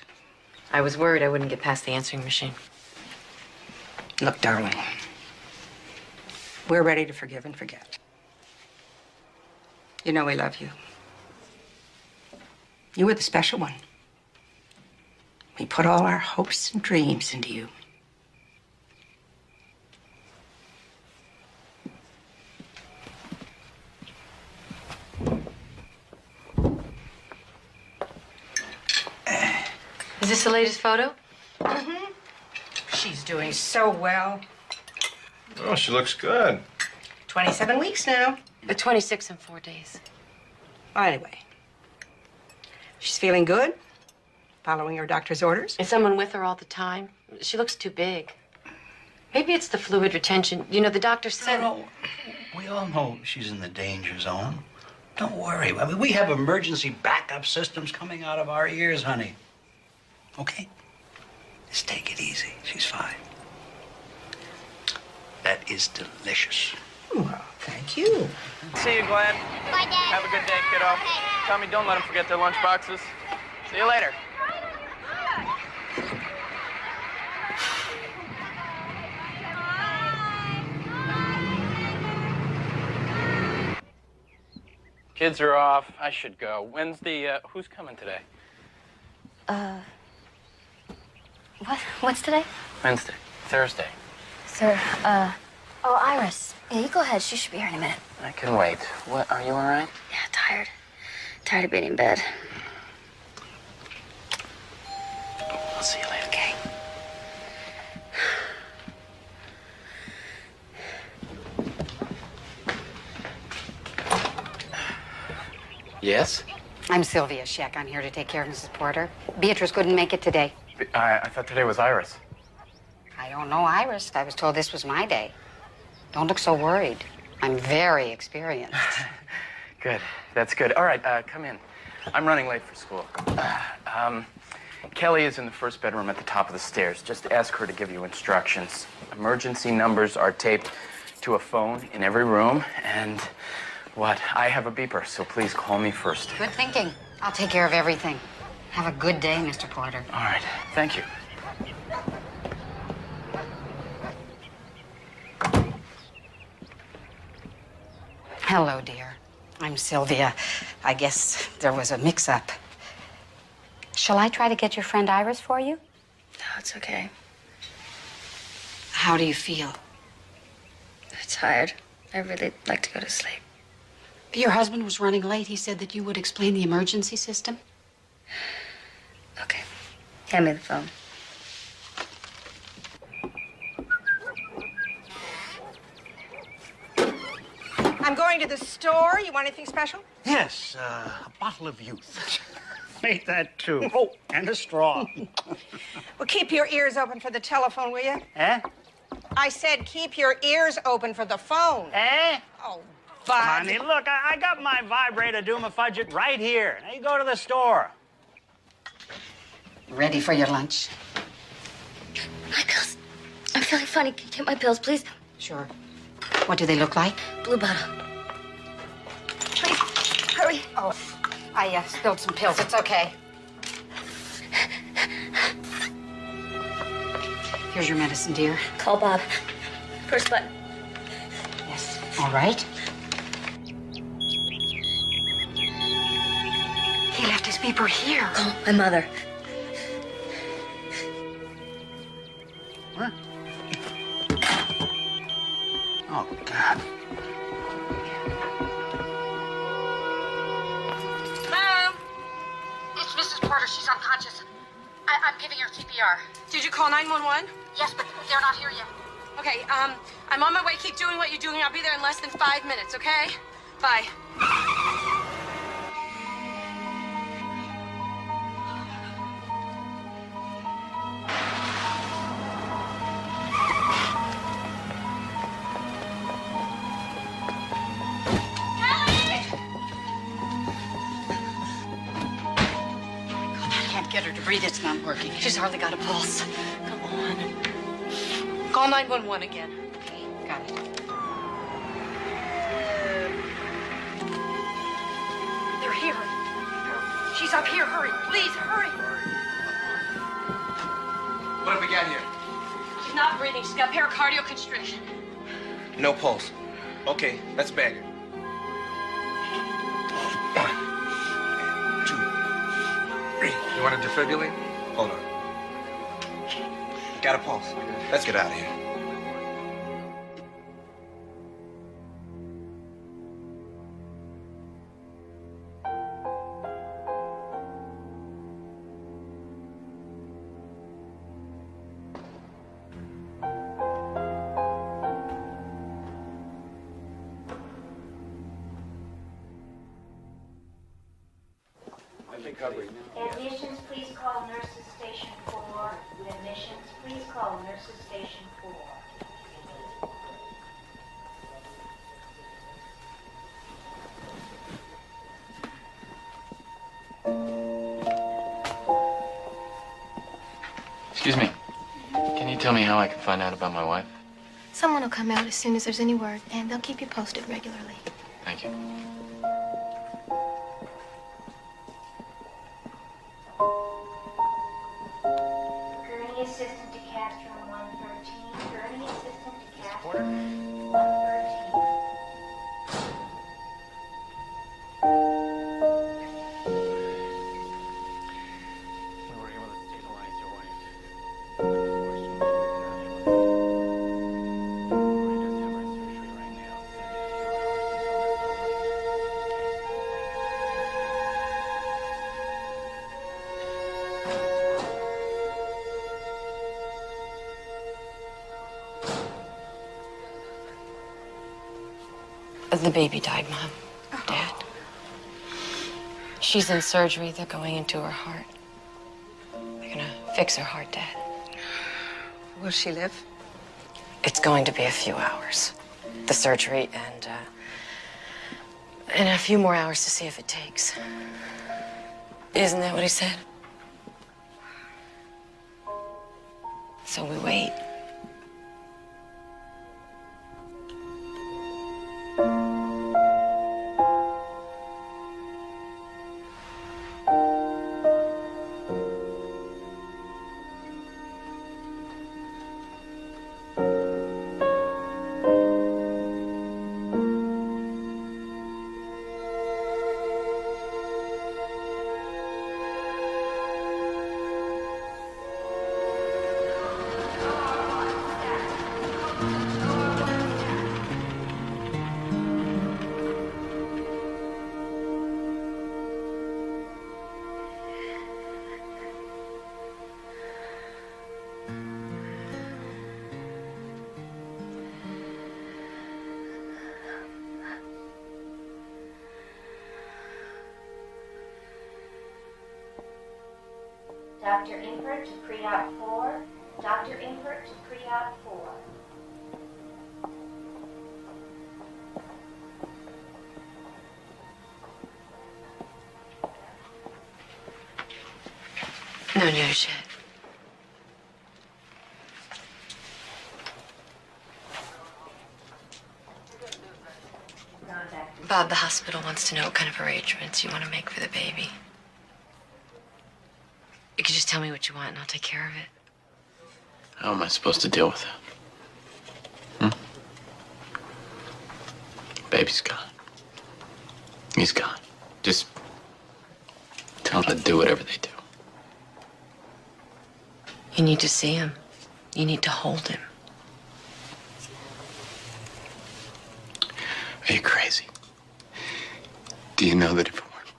I was worried I wouldn't get past the answering machine. Look, darling. We're ready to forgive and forget. You know we love you. You were the special one. We put all our hopes and dreams into you. Is this the latest photo? Mm-hmm. She's doing so well. Oh, she looks good. 27 weeks now. 26 in 4 days. Well, anyway. She's feeling good? Following her doctor's orders? Is someone with her all the time? She looks too big. Maybe it's the fluid retention. You know, the doctor said... No, we all know she's in the danger zone. Don't worry. I mean, we have emergency backup systems coming out of our ears, honey. Okay? Just take it easy. She's fine. That is delicious. Well, thank you. See you, Glenn. Bye, Dad. Have a good day, kiddo. Tommy, don't let them forget their lunch boxes. See you later. Kids are off. I should go. When's the, who's coming today? What's today? Wednesday. Thursday. Sir, oh, Iris. Yeah, you go ahead. She should be here in a minute. I can wait. What, are you all right? Yeah, tired. Tired of being in bed. I'll see you later. Okay. Yes? I'm Sylvia Scheck. I'm here to take care of Mrs. Porter. Beatrice couldn't make it today. I thought today was Iris. I don't know Iris. I was told this was my day. Don't look so worried. I'm very experienced. Good. That's good. All right, come in. I'm running late for school. Kelly is in the first bedroom at the top of the stairs. Just ask her to give you instructions. Emergency numbers are taped to a phone in every room, and I have a beeper, so please call me first. Good thinking. I'll take care of everything. Have a good day, Mr. Porter. All right. Thank you. Hello, dear. I'm Sylvia. I guess there was a mix-up. Shall I try to get your friend Iris for you? No, it's okay. How do you feel? I'm tired. I'd really like to go to sleep. Your husband was running late. He said that you would explain the emergency system. Okay. Hand me the phone. I'm going to the store. You want anything special? Yes, a bottle of youth. Make that too. Oh, and a straw. Well, keep your ears open for the telephone, will you? Eh? I said keep your ears open for the phone. Eh? Oh, Bud. Honey, look, I got my vibrator Doom-a-Fudget right here. Now you go to the store. Ready for your lunch? My pills. I'm feeling funny. Can you get my pills, please? Sure. What do they look like? Blue bottle. Please, hurry. Oh, I spilled some pills. It's okay. Here's your medicine, dear. Call Bob. First button. Yes. All right. He left his beeper here. Call my mother. What? Oh, God. Mom! It's Mrs. Porter. She's unconscious. I'm giving her CPR. Did you call 911? Yes, but they're not here yet. Okay, I'm on my way. Keep doing what you're doing. I'll be there in less than 5 minutes, okay? Bye. Get her to breathe. It's not working. She's hardly got a pulse. Come on. Call 911 again. Okay, got it. They're here. She's up here. Hurry. Please, hurry. What have we got here? She's not breathing. She's got pericardial constriction. No pulse. Okay, let's bag her. 1, 2, 3. You want to defibrillate? Hold on. Got a pulse. Let's get out of here. Admissions, please call nurses station 4. Admissions, please call nurses station 4. Excuse me. Can you tell me how I can find out about my wife? Someone will come out as soon as there's any word, and they'll keep you posted regularly. Thank you. Gurney assistant to Castro 113. Gurney assistant to Castro 113. We were able to stabilize your wife. The baby died, Mom. Dad. She's in surgery. They're going into her heart. They're gonna fix her heart, Dad. Will she live? It's going to be a few hours. The surgery and a few more hours to see if it takes. Isn't that what he said? So we wait. Dr. Impert to pre-op 4. Dr. Impert to pre-op 4. No news yet. Bob, the hospital wants to know what kind of arrangements you want to make for the baby. You can just tell me what you want and I'll take care of it. How am I supposed to deal with it? Baby's gone. He's gone. Just tell them to do whatever they do. You need to see him. You need to hold him. Are you crazy? Do you know that if it weren't...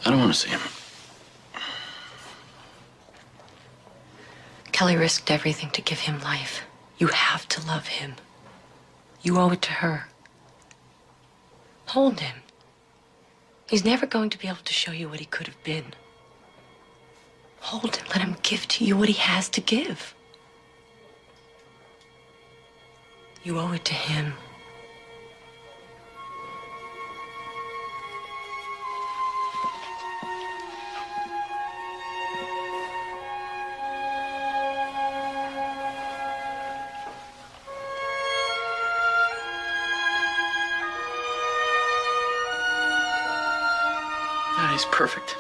I don't want to see him. Kelly risked everything to give him life. You have to love him. You owe it to her. Hold him. He's never going to be able to show you what he could have been. Hold him. Let him give to you what he has to give. You owe it to him. He's perfect.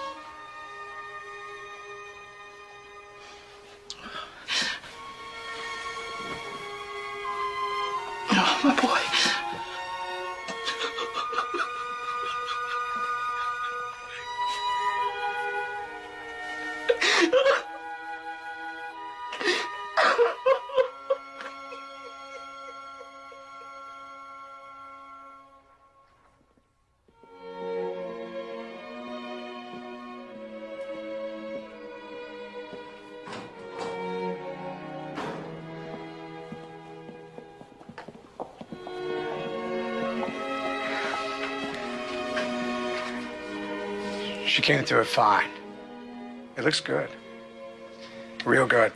Oh, my boy. She came through it fine. It looks good. Real good.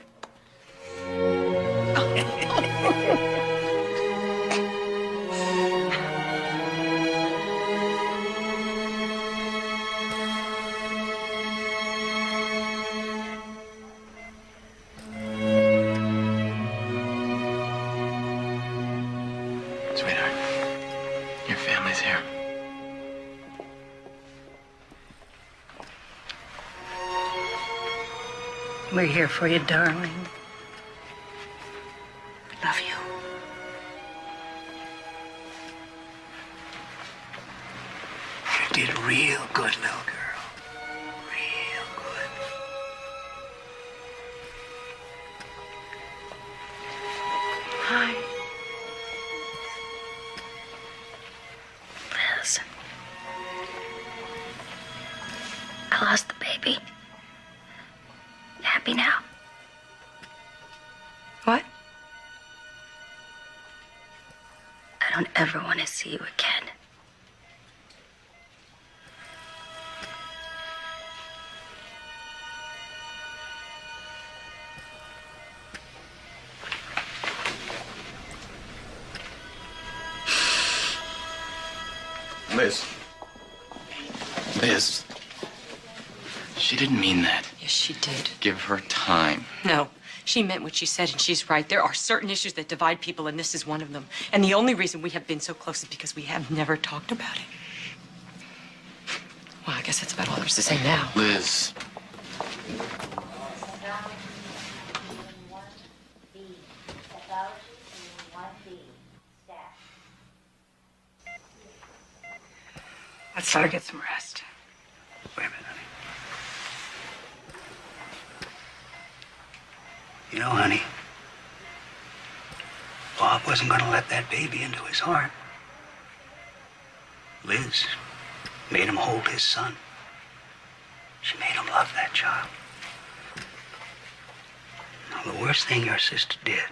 Sweetheart, your family's here. We're here for you, darling. Love you. You did real good, little girl. Real good. Hi. Liz. I lost the baby. Happy now? What? I don't ever want to see you again. Liz. Liz. She didn't mean that. Yes, she did. Give her time. No, she meant what she said, and she's right. There are certain issues that divide people, and this is one of them. And the only reason we have been so close is because we have never talked about it. Well, I guess that's about all there's to say now. Liz. Let's let her get some rest. Wait a minute, honey. You know, honey, Bob wasn't going to let that baby into his heart. Liz made him hold his son. She made him love that child. Now, the worst thing your sister did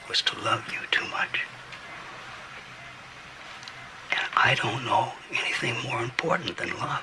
was to love you too much. And I don't know anything more important than love.